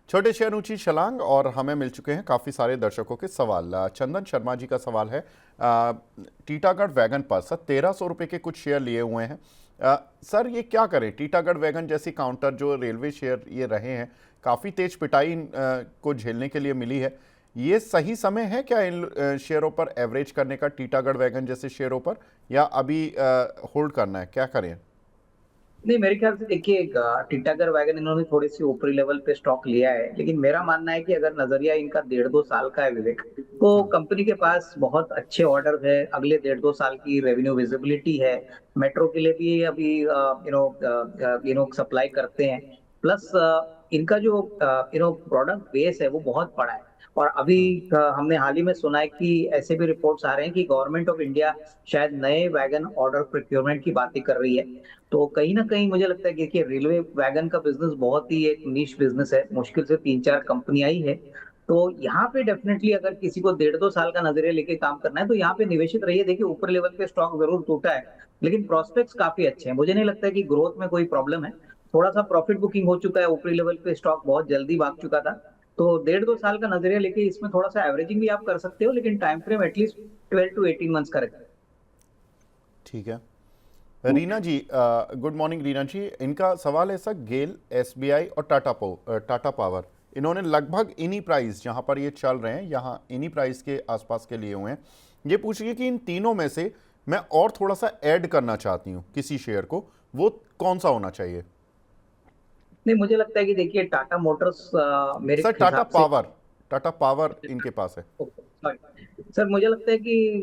छोटे शेयर ऊंची छलांग। और हमें मिल चुके हैं काफ़ी सारे दर्शकों के सवाल। चंदन शर्मा जी का सवाल है, टीटागढ़ वैगन पर सर 1300 रुपये के कुछ शेयर लिए हुए हैं। सर ये क्या करें? टीटागढ़ वैगन जैसी काउंटर जो रेलवे शेयर ये रहे हैं, काफ़ी तेज पिटाई को झेलने के लिए मिली है। ये सही समय है क्या इन शेयरों पर एवरेज करने का, टीटागढ़ वैगन जैसे शेयरों पर, या अभी होल्ड करना है? क्या करें? नहीं, मेरे ख्याल से देखिए टीटागढ़ वैगन इन्होंने थोड़ी सी ऊपरी लेवल पे स्टॉक लिया है, लेकिन मेरा मानना है कि अगर नजरिया इनका 1.5-2 साल का है विवेक, तो हाँ। कंपनी के पास बहुत अच्छे ऑर्डर है, अगले 1.5-2 साल की रेवेन्यू विजिबिलिटी है। मेट्रो के लिए भी अभी सप्लाई करते हैं। प्लस इनका जो प्रोडक्ट बेस है वो बहुत बड़ा है। और अभी हाँ। हमने हाल ही में सुना है कि ऐसे भी रिपोर्ट्स आ रहे हैं कि गवर्नमेंट ऑफ इंडिया शायद नए वैगन ऑर्डर प्रोक्योरमेंट की बातें कर रही है। तो कहीं ना कहीं मुझे लगता है कि रेलवे वैगन का बिजनेस बहुत ही एक निश बिजनेस है, मुश्किल से 3-4 कंपनियां ही है। तो यहाँ पे डेफिनेटली अगर किसी को 1.5-2 साल का नजरिया लेके काम करना है तो यहाँ पे निवेशित रहिए। देखिए ऊपर लेवल पे स्टॉक जरूर टूटा है, लेकिन प्रोस्पेक्ट्स काफी अच्छे हैं। मुझे नहीं लगता है कि ग्रोथ में कोई प्रॉब्लम है। थोड़ा सा प्रॉफिट बुकिंग हो चुका है, ऊपरी लेवल पे स्टॉक बहुत जल्दी भाग चुका था। तो 1.5-2 साल का नजरिया लेके इसमें थोड़ा सा एवरेजिंग भी आप कर सकते हो, लेकिन time frame at least 12 to 18 months का रखें। ठीक है। रीना जी, गुड मॉर्निंग रीना जी। इनका सवाल है सर, गेल, एसबीआई और टाटा पावर, इन्होंने लगभग इन्हीं प्राइस जहां पर ये चल रहे हैं, यहाँ इन्हीं प्राइस के आसपास के लिए हुए हैं। ये पूछ रही है कि इन तीनों में से मैं और थोड़ा सा ऐड करना चाहती हूँ किसी शेयर को, वो कौन सा होना चाहिए? नहीं, मुझे लगता है कि देखिए टाटा मोटर्स मेरे सर हिसाब से, टाटा पावर इनके पास है। सॉरी सर, मुझे लगता है कि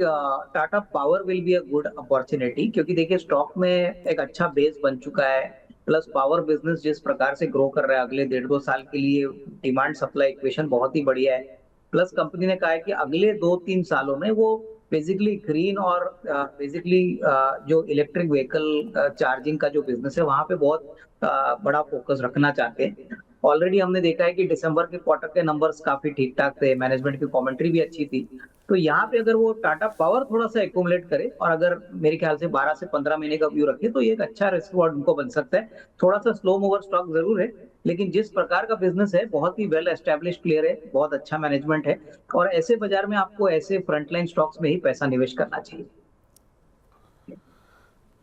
Tata power will be a good opportunity, क्योंकि देखिए स्टॉक में एक अच्छा बेस बन चुका है। प्लस पावर बिजनेस जिस प्रकार से ग्रो कर रहा है अगले 1.5-2 साल के लिए, डिमांड सप्लाई इक्वेशन बहुत ही बढ़िया है। प्लस कंपनी ने कहा है कि अगले 2-3 सालों में वो बेसिकली ग्रीन और बेसिकली जो इलेक्ट्रिक व्हीकल चार्जिंग का जो बिजनेस है वहां पे बहुत बड़ा फोकस रखना चाहते हैं। ऑलरेडी हमने देखा है कि दिसंबर के क्वार्टर के नंबर्स काफी ठीक ठाक थे, मैनेजमेंट की कमेंट्री भी अच्छी थी। तो यहाँ पे अगर वो टाटा पावर थोड़ा सा एक्यूमुलेट करे और अगर मेरे ख्याल से 12 से 15 महीने का व्यू रखे तो ये एक अच्छा रिस्क रिवॉर्ड उनको बन सकता है। थोड़ा सा स्लो मूवर स्टॉक जरूर है, लेकिन जिस प्रकार का बिजनेस है बहुत ही वेल एस्टेब्लिश प्लेयर है, बहुत अच्छा मैनेजमेंट है। और ऐसे बाजार में आपको ऐसे फ्रंटलाइन स्टॉक्स में ही पैसा निवेश करना चाहिए।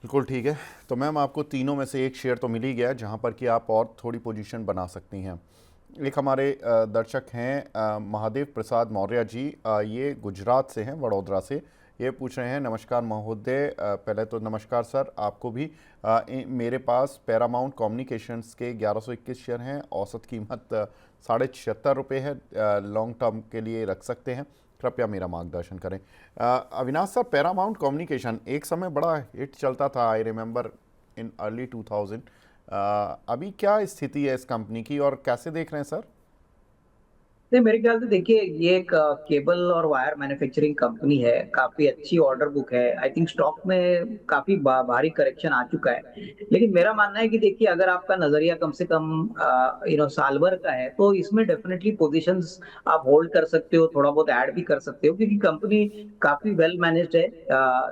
बिल्कुल ठीक है। तो मैम आपको तीनों में से एक शेयर तो मिल ही गया जहां पर कि आप और थोड़ी पोजीशन बना सकती हैं। एक हमारे दर्शक हैं महादेव प्रसाद मौर्य जी, ये गुजरात से हैं, वडोदरा से। ये पूछ रहे हैं, नमस्कार महोदय। पहले तो नमस्कार सर आपको भी। मेरे पास पैरामाउंट कम्युनिकेशंस के 1121 शेयर हैं, औसत कीमत ₹76 है। लॉन्ग टर्म के लिए रख सकते हैं? कृपया मेरा मार्गदर्शन करें। अविनाश सर, पैरामाउंट कम्युनिकेशन एक समय बड़ा हिट चलता था, आई रिमेंबर इन अर्ली 2000। अभी क्या स्थिति है इस कंपनी की और कैसे देख रहे हैं सर? नहीं, मेरे ख्याल से देखिए ये एक केबल और वायर मैन्युफैक्चरिंग कंपनी है, काफी अच्छी ऑर्डर बुक है। आई थिंक स्टॉक में काफी भारी करेक्शन आ चुका है, लेकिन मेरा मानना है कि देखिए अगर आपका नजरिया कम से कम साल भर का है तो इसमें डेफिनेटली पोजीशंस आप होल्ड कर सकते हो, थोड़ा बहुत ऐड भी कर सकते हो, क्योंकि कंपनी काफी वेल मैनेज्ड है।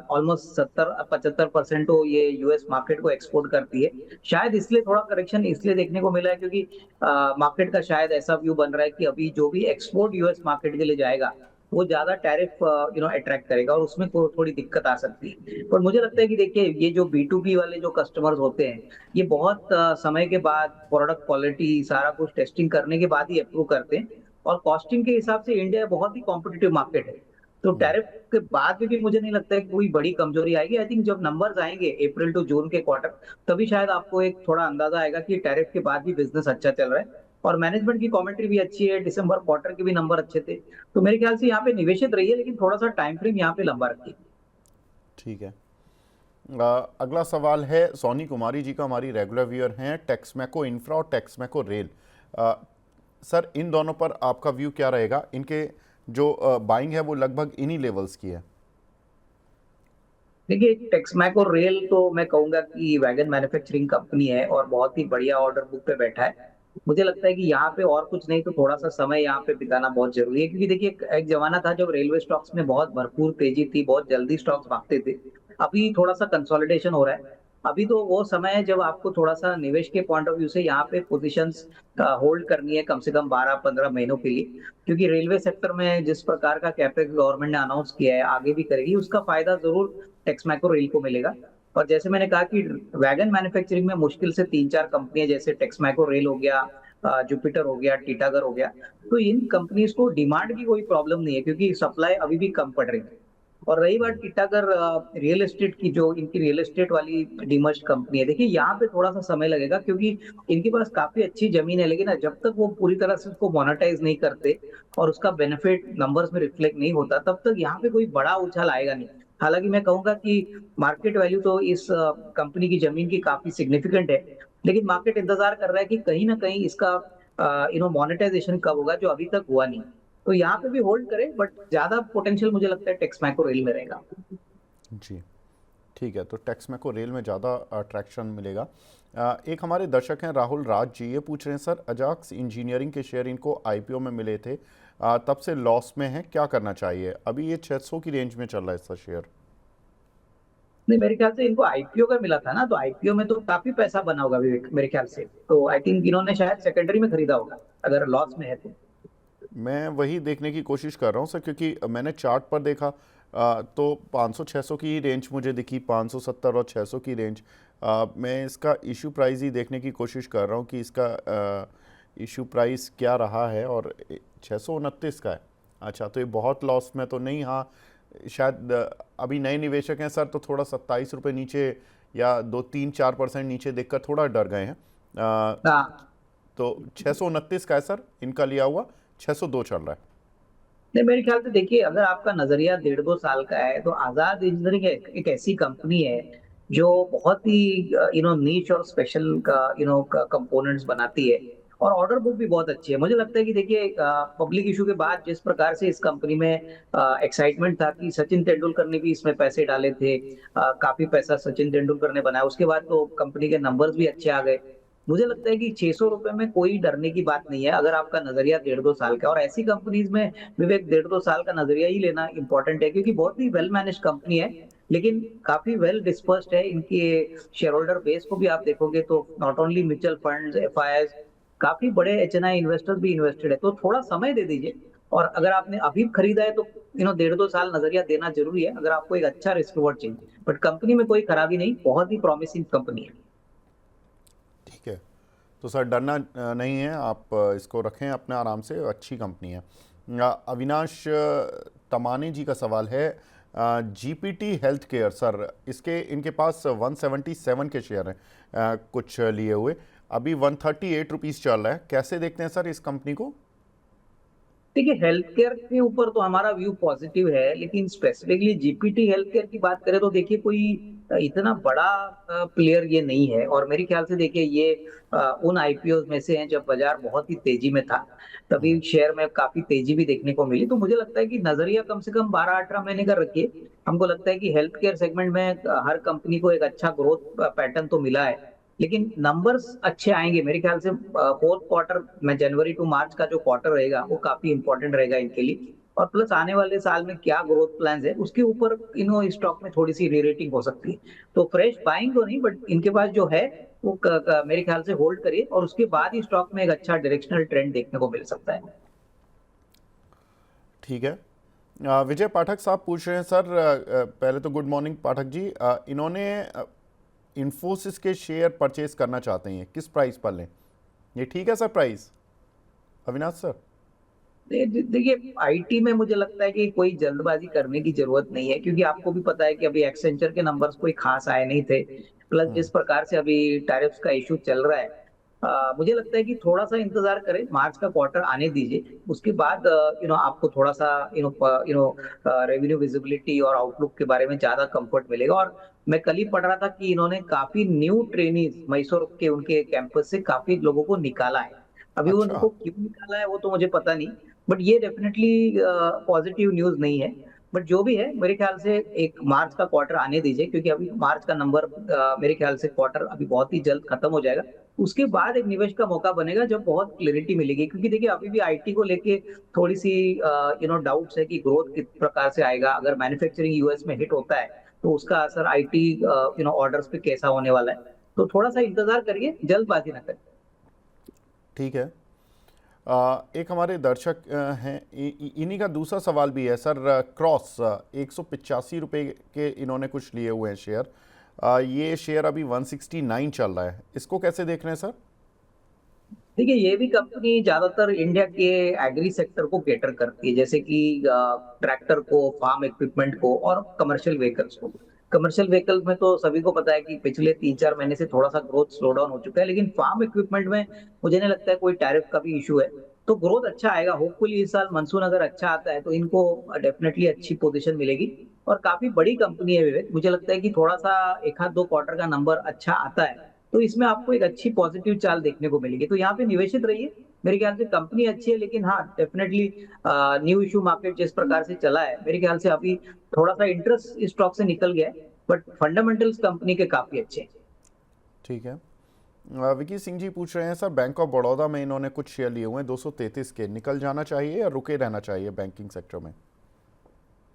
ऑलमोस्ट 70-75% तो ये यूएस मार्केट को एक्सपोर्ट करती है। शायद इसलिए थोड़ा करेक्शन इसलिए देखने को मिला है क्योंकि मार्केट का शायद ऐसा व्यू बन रहा है कि अभी जो भी एक्सपोर्ट यूएस मार्केट के लिए जाएगा वो ज्यादा टैरिफ अट्रैक्ट करेगा और उसमें थोड़ी दिक्कत आ सकती है। पर मुझे लगता है कि देखिए ये जो B2B वाले जो कस्टमर्स होते हैं ये बहुत समय के बाद प्रोडक्ट क्वालिटी सारा कुछ टेस्टिंग करने के बाद ही अप्रूव करते हैं। और कॉस्टिंग के हिसाब से इंडिया बहुत ही कॉम्पिटिटिव मार्केट है। तो टैरिफ के बाद में भी मुझे नहीं लगता है कि कोई बड़ी कमजोरी आएगी। आई थिंक जब नंबर्स आएंगे अप्रैल टू जून के क्वार्टर, तभी शायद आपको एक थोड़ा अंदाजा आएगा कि टैरिफ के बाद भी बिजनेस अच्छा चल रहा है। और मैनेजमेंट की कमेंट्री भी अच्छी है, दिसंबर क्वार्टर के भी नंबर अच्छे थे। तो मेरे ख्याल से यहाँ पे निवेशित रहिए, लेकिन थोड़ा सा टाइम फ्रेम यहाँ पे लंबा रखिए। ठीक है। अगला सवाल है सोनी कुमारी जी का, हमारी रेगुलर व्यूअर हैं, टेक्समैको इंफ्रा और टेक्समैको रेल। अ, सर इन दोनों पर आपका व्यू क्या रहेगा? इनके जो बाइंग है वो लगभग इन्हीं लेवल्स की है। देखिए टेक्समैक और रेल तो मैं कहूंगा कि वैगन मैन्युफैक्चरिंग कंपनी है और बहुत ही बढ़िया ऑर्डर बुक पे बैठा है। मुझे लगता है कि यहाँ पे और कुछ नहीं तो थोड़ा सा समय यहाँ पे बिताना बहुत जरूरी है, क्योंकि देखिए एक जमाना था जब रेलवे स्टॉक्स में बहुत भरपूर तेजी थी, बहुत जल्दी स्टॉक्स भागते थे। अभी थोड़ा सा कंसोलिडेशन हो रहा है। अभी तो वो समय है जब आपको थोड़ा सा निवेश के पॉइंट ऑफ व्यू से यहाँ पे पोजीशंस होल्ड करनी है कम से कम 12-15 महीनों के लिए, क्योंकि रेलवे सेक्टर में जिस प्रकार का कैपेक्स गवर्नमेंट ने अनाउंस किया है आगे भी करेगी, उसका फायदा जरूर टेक्समैको रेल को मिलेगा। और जैसे मैंने कहा कि वैगन मैन्युफैक्चरिंग में मुश्किल से 3-4 कंपनियां, जैसे टेक्समैको रेल हो गया, जुपिटर हो गया, टीटागर हो गया, तो इन कंपनीज को डिमांड की कोई प्रॉब्लम नहीं है क्योंकि सप्लाई अभी भी कम पड़ रही है। और रही बात टीटागर रियल एस्टेट की, जो इनकी रियल एस्टेट वाली डीमर्ज कंपनी है, देखिए यहाँ पे थोड़ा सा समय लगेगा क्योंकि इनके पास काफी अच्छी जमीन है, लेकिन जब तक वो पूरी तरह से उसको मोनेटाइज नहीं करते और उसका बेनिफिट नंबर्स में रिफ्लेक्ट नहीं होता, तब तक यहाँ पे कोई बड़ा उछाल आएगा नहीं। हालांकि मैं कहूंगा कि मार्केट वैल्यू तो इस कंपनी की जमीन की काफी सिग्निफिकेंट है, लेकिन मार्केट इंतजार कर रहा है कि कहीं ना कहीं इसका मोनेटाइजेशन कब होगा, जो अभी तक हुआ नहीं। तो यहाँ पे भी होल्ड करें, बट ज्यादा पोटेंशियल मुझे लगता है टेक्समैको रेल में रहेगा। जी, ठीक है, तो टेक्समैको रेल में ज़्यादा अट्रैक्शन मिलेगा। एक हमारे दर्शक हैं राहुल राज जी, ये पूछ रहे हैं सर, अजाक्स इंजीनियरिंग के शेयर इनको आईपीओ में मिले थे, तब से लॉस में है, क्या करना चाहिए? अभी ये 600 की रेंज में चल रहा है इसका शेयर। नहीं, मेरे ख्याल से इनको आईपीओ का मिला था ना, तो आईपीओ में तो काफी पैसा बना होगा विवेक, मेरे ख्याल से तो आई थिंक इन्होंने शायद सेकेंडरी में खरीदा होगा अगर लॉस में है तो। मैं वही देखने की कोशिश कर रहा हूँ सर, क्योंकि मैंने चार्ट पर देखा तो 500-600 की रेंज मुझे दिखी, 570 और 600 की रेंज। मैं इसका इशू प्राइस ही देखने की कोशिश कर रहा हूँ कि इसका इशू प्राइस क्या रहा है, और 629 का है। अच्छा, तो ये बहुत लॉस में तो नहीं, हाँ शायद अभी नए निवेशक हैं सर, तो थोड़ा 27 रुपये नीचे या 2-3-4% नीचे देखकर थोड़ा डर गए हैं। हाँ, तो 629 का है सर इनका लिया हुआ, 602 चल रहा है। नहीं मेरे ख्याल से देखिए, अगर आपका नजरिया 1.5-2 साल का है तो आजाद इंजीनियरिंग एक ऐसी कंपनी है जो बहुत ही नीच और स्पेशल कंपोनेंट्स बनाती है, और ऑर्डर बुक भी बहुत अच्छी है। मुझे लगता है कि देखिए, पब्लिक इशू के बाद जिस प्रकार से इस कंपनी में एक्साइटमेंट था कि सचिन तेंदुलकर ने भी इसमें पैसे डाले थे, काफी पैसा सचिन तेंदुलकर ने बनाया, उसके बाद तो कंपनी के नंबर्स भी अच्छे आ गए। मुझे लगता है कि 600 रुपए में कोई डरने की बात नहीं है अगर आपका नजरिया 1.5-2 साल का है। और ऐसी कंपनीज में विवेक 1.5-2 साल का नजरिया ही लेना इंपॉर्टेंट है, क्योंकि बहुत ही वेल मैनेज कंपनी है, लेकिन काफी वेल डिस्पर्स्ड है। इनके शेयर होल्डर बेस को भी आप देखोगे तो not only mutual funds, FIIs, काफी बड़े एचएनआई इन्वेस्टर्स भी इन्वेस्टेड है। तो थोड़ा समय दे दीजिए, और अगर आपने अभी खरीदा है तो 1.5-2 साल नजरिया देना जरूरी है अगर आपको एक अच्छा रिस्क रिवॉर्ड चाहिए। बट कंपनी में कोई खराबी नहीं, बहुत ही प्रॉमिसिंग कंपनी है। ठीक है, तो सर डरना नहीं है, आप इसको रखें अपने आराम से, अच्छी कंपनी है। अविनाश तमानी जी का सवाल है, जीपीटी हेल्थ केयर सर, इसके इनके पास 177 के शेयर हैं, कुछ लिए हुए, अभी 138 रुपीज़ चल रहा है, कैसे देखते हैं सर इस कंपनी को? देखिए, हेल्थ केयर के ऊपर तो हमारा व्यू पॉजिटिव है, लेकिन स्पेसिफिकली जीपीटी हेल्थ केयर की बात करें तो देखिए, कोई इतना बड़ा प्लेयर ये नहीं है। और मेरे ख्याल से देखिए, ये उन आईपीओ में से हैं जब बाजार बहुत ही तेजी में था, तभी शेयर में काफी तेजी भी देखने को मिली। तो मुझे लगता है कि नजरिया कम से कम 12-18 महीने का रखिए। हमको लगता है कि हेल्थ केयर सेगमेंट में हर कंपनी को एक अच्छा ग्रोथ पैटर्न तो मिला है, लेकिन नंबर्स अच्छे आएंगे मेरे ख्याल से। फोर्थ क्वार्टर में, जनवरी टू मार्च का जो क्वार्टर रहेगा वो काफी इंपॉर्टेंट रहेगा इनके लिए। और प्लस आने वाले साल में क्या ग्रोथ प्लान्स है उसके ऊपर इनो स्टॉक में थोड़ी सी रीरेटिंग हो सकती है। तो फ्रेश बाइंग तो नहीं, बट इनके पास जो है वो मेरे ख्याल से होल्ड करिए, और उसके बाद ही स्टॉक में एक अच्छा डायरेक्शनल ट्रेंड देखने को मिल सकता है। ठीक है। विजय पाठक साहब पूछ रहे हैं सर, पहले तो गुड मॉर्निंग पाठक जी, इन्होंने इन्फोसिस के शेयर परचेज करना चाहते हैं, किस प्राइस पर लें? ये ठीक है सर प्राइस, अविनाश सर? देखिए, आईटी में मुझे लगता है कि कोई जल्दबाजी करने की जरूरत नहीं है, क्योंकि आपको भी पता है कि अभी एक्सेंचर के नंबर्स कोई खास आए नहीं थे। प्लस जिस प्रकार से अभी टैरिफ्स का इशू चल रहा है, मुझे लगता है कि थोड़ा सा इंतजार करें, मार्च का क्वार्टर आने दीजिए, उसके बाद आपको थोड़ा सा रेवेन्यू विजिबिलिटी और आउटलुक के बारे में ज्यादा कंफर्ट मिलेगा। और मैं कल ही पढ़ रहा था कि इन्होंने काफी न्यू ट्रेनीज मैसूर के उनके कैंपस से काफी लोगों को निकाला है। अभी वो अच्छा। उनको क्यों निकाला है वो तो मुझे पता नहीं, बट ये डेफिनेटली पॉजिटिव न्यूज नहीं है। बट जो भी है, मेरे ख्याल से एक मार्च का क्वार्टर आने दीजिए, क्योंकि अभी मार्च का नंबर, मेरे ख्याल से क्वार्टर अभी बहुत ही जल्द खत्म हो जाएगा। उसके बाद एक निवेश का मौका बनेगा जब बहुत क्लियरिटी मिलेगी, क्योंकि देखिए अभी भी आईटी को लेके थोड़ी सी डाउट्स है कि ग्रोथ किस प्रकार से आएगा। अगर मैन्युफैक्चरिंग यूएस में हिट होता है तो उसका असर आईटी ऑर्डर्स पे कैसा होने वाला है। तो थोड़ा सा इंतजार करिए, जल्दबाजी ना करें। ठीक है। एक हमारे दर्शक हैं, इन्हीं का दूसरा सवाल भी है सर। क्रॉस 185 रुपये के इन्होंने कुछ लिए हुए हैं शेयर। ये शेयर अभी 169 चल रहा है, इसको कैसे देख रहे हैं सर? देखिए, ये भी कंपनी ज्यादातर इंडिया के एग्री सेक्टर को केटर करती है, जैसे कि ट्रैक्टर को, फार्म इक्विपमेंट को और कमर्शियल व्हीकल्स को। कमर्शियल व्हीकल में तो सभी को पता है कि पिछले 3-4 महीने से थोड़ा सा ग्रोथ स्लो डाउन हो चुका है, लेकिन फार्म इक्विपमेंट में मुझे नहीं लगता है कोई टैरिफ का भी इशू है। तो ग्रोथ अच्छा आएगा, होपफुली इस साल मानसून अगर अच्छा आता है तो इनको डेफिनेटली अच्छी पोजीशन मिलेगी। और काफी बड़ी कंपनी है विवेक, मुझे लगता है कि थोड़ा सा एक आध दो क्वार्टर का नंबर अच्छा आता है तो इसमें आपको एक अच्छी पॉजिटिव चाल देखने को मिलेगी, तो यहाँ पे निवेशित रहिए। मेरे ख्याल से कंपनी अच्छी है, लेकिन हाँ डेफिनेटली न्यू इशू मार्केट जिस प्रकार से चला है, मेरे ख्याल से अभी थोड़ा सा इंटरेस्ट इस स्टॉक से निकल गया है, बट फंडामेंटल्स कंपनी के काफी अच्छे हैं। ठीक है। विकी सिंह जी पूछ रहे हैं सर, बैंक ऑफ बड़ौदा में इन्होंने कुछ शेयर लिए हुए हैं 233 के, निकल जाना चाहिए या रुके रहना चाहिए बैंकिंग सेक्टर में?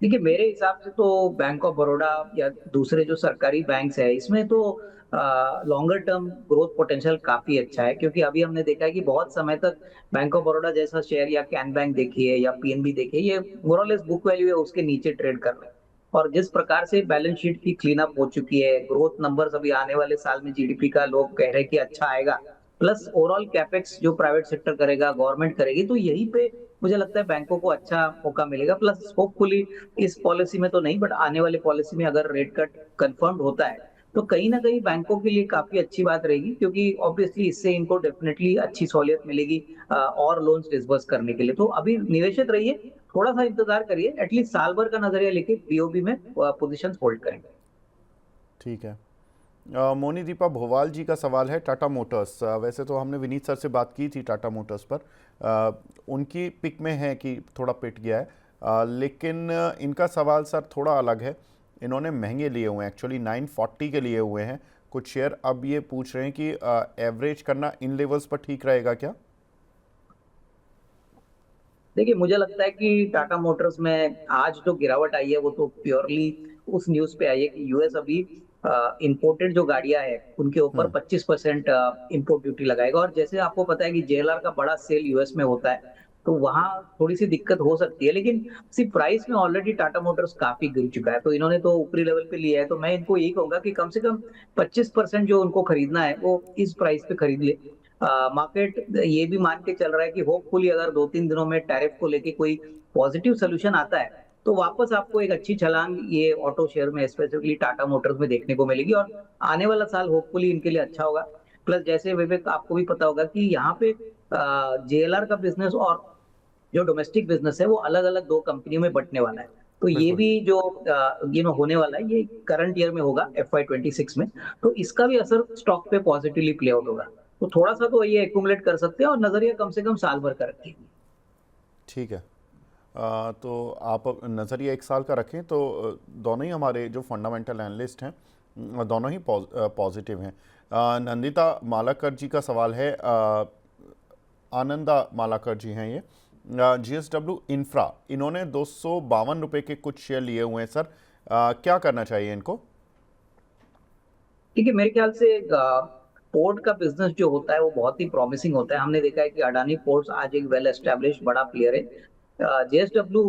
देखिए, मेरे हिसाब से तो बैंक ऑफ बड़ौदा या दूसरे जो सरकारी बैंक्स है, इसमें तो लॉन्गर टर्म ग्रोथ पोटेंशियल काफी अच्छा है, क्योंकि अभी हमने देखा है कि बहुत समय तक बैंक ऑफ बड़ौदा जैसा शेयर या कैन बैंक देखिए या पीएनबी देखिए, ये मोरलेस बुक वैल्यू है उसके नीचे ट्रेड कर रहे हैं। और जिस प्रकार से बैलेंस शीट की क्लीन अप हो चुकी है, ग्रोथ नंबर्स अभी आने वाले साल में जीडीपी का लोग कह रहे हैं कि अच्छा आएगा, प्लस ओवरऑल कैपेक्स जो प्राइवेट सेक्टर करेगा, गवर्नमेंट करेगी, तो यहीं पे मुझे लगता है बैंकों को अच्छा मौका मिलेगा। प्लस होपफुली इस पॉलिसी में तो नहीं, बट आने वाली पॉलिसी में अगर रेट कट कंफर्म होता है तो कहीं ना कहीं बैंकों के लिए काफी अच्छी बात रहेगी, क्योंकि ऑब्वियसली इससे इनको डेफिनेटली अच्छी सहूलियत मिलेगी और लोन्स डिसबर्स करने के लिए। तो अभी निवेशित रहिए, थोड़ा सा इंतजार करिए, एटलीस्ट साल भर का नजरिया लेके बीओबी में पोजीशन होल्ड करें। ठीक है। मोनी दीपा भोवाल जी का सवाल है टाटा मोटर्स। वैसे तो हमने विनीत सर से बात की थी टाटा मोटर्स पर। उनकी पिक में है कि थोड़ा पिट गया है, लेकिन इनका सवाल सर थोड़ा अलग है। इन्होंने महंगे लिए हुए हैं, एक्चुअली 940 के लिए हुए हैं कुछ शेयर। अब ये पूछ रहे हैं कि एवरेज करना इन लेवल्स पर ठीक रहेगा क्या? देखिए, मुझे लगता है कि टाटा मोटर्स में आज जो गिरावट आई है वो तो प्योरली उस न्यूज पे आई है कि यूएस अभी इंपोर्टेड जो गाड़ियां हैं उनके ऊपर हम्म। 25% इंपोर्ट ड्यूटी लगाएगा। और जैसे आपको पता है कि जेएलआर का बड़ा सेल यूएस में होता है, तो वहां थोड़ी सी दिक्कत हो सकती है, लेकिन सिर्फ प्राइस में ऑलरेडी टाटा मोटर्स काफी गिर चुका है, तो इन्होंने तो ऊपरी लेवल पे लिया है। तो मैं इनको यही कहूंगा कि कम से कम 25% जो उनको खरीदना है वो इस प्राइस पे खरीद ले। मार्केट ये भी मान के चल रहा है कि होपफुली अगर 2-3 दिनों में टैरिफ को लेके कोई पॉजिटिव सोल्यूशन आता है तो वापस आपको एक अच्छी छलांग ये ऑटो शेयर में, स्पेसिफिकली टाटा मोटर्स में देखने को मिलेगी, और आने वाला साल होपफुली इनके लिए अच्छा होगा। प्लस जैसे विवेक आपको भी पता होगा कि यहाँ पे जेएलआर का बिजनेस और जो डोमेस्टिक बिजनेस है वो अलग अलग दो कंपनियों में बंटने वाला है। तो ये बिल्कुल। भी जो होने वाला है, ये करंट ईयर में होगा FY 26 में। तो इसका भी असर स्टॉक पे पॉजिटिवली प्ले आउट होगा। तो थोड़ा सा तो ये एक्यूमुलेट कर सकते हैं और नजरिया कम से कम साल भर का रखें। ठीक है। तो आप नज़रिया एक साल का रखें तो दोनों ही हमारे जो फंडामेंटल एनालिस्ट हैं दोनों ही पॉजिटिव हैं। नंदिता मालाकर जी का सवाल है, आनंदा मालाकर जी हैं ये। GSW इंफ्रा, इन्होंने 252 रुपये के कुछ शेयर लिए हुए हैं सर। क्या करना चाहिए इनको? ठीक है, मेरे ख्याल से पोर्ट का बिजनेस जो होता है वो बहुत ही प्रॉमिसिंग होता है। हमने देखा है कि अडानी पोर्ट्स आज एक वेल एस्टेब्लिश बड़ा प्लेयर है। जेएसडब्ल्यू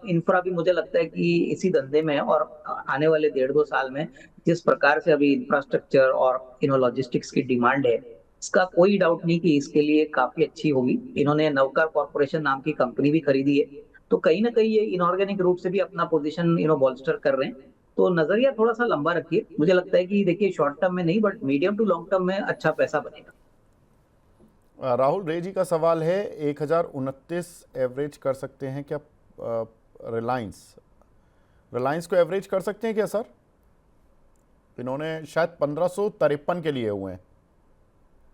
इंफ्रा भी मुझे लगता है कि इसी धंधे में है, और आने वाले 1.5-2 साल में जिस प्रकार से अभी इंफ्रास्ट्रक्चर और लॉजिस्टिक्स की डिमांड है, इसका कोई डाउट नहीं कि इसके लिए काफी अच्छी होगी। इन्होंने नवकार कॉर्पोरेशन नाम की कंपनी भी खरीदी है, तो कहीं ना कहीं ये इनऑर्गेनिक रूप से भी अपना पोजीशन बॉल्स्टर कर रहे हैं। तो नजरिया थोड़ा सा लंबा रखिए, मुझे लगता है कि देखिए शॉर्ट टर्म में नहीं but medium to long term में अच्छा पैसा बनेगा। राहुल रे जी का सवाल है, 1029 एवरेज कर सकते हैं क्या? रिलायंस, रिलायंस को एवरेज कर सकते हैं क्या सर? इन्होंने शायद 1553 के लिए हुए हैं।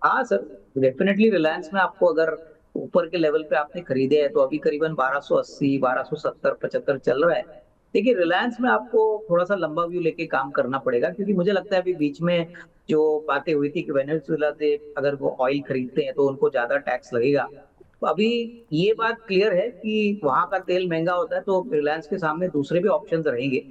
हाँ सर, डेफिनेटली रिलायंस में आपको अगर ऊपर के लेवल पे आपने खरीदे हैं तो अभी करीबन 1280, 1270, 75 चल रहा है। देखिए, रिलायंस में आपको थोड़ा सा लंबा व्यू लेके काम करना पड़ेगा, क्योंकि मुझे लगता है अभी बीच में जो बातें हुई थी कि वेनेजुएला से अगर वो ऑयल खरीदते हैं तो उनको ज्यादा टैक्स लगेगा। तो अभी ये बात क्लियर है कि वहां का तेल महंगा होता है, तो रिलायंस के सामने दूसरे भी ऑप्शंस रहेंगे।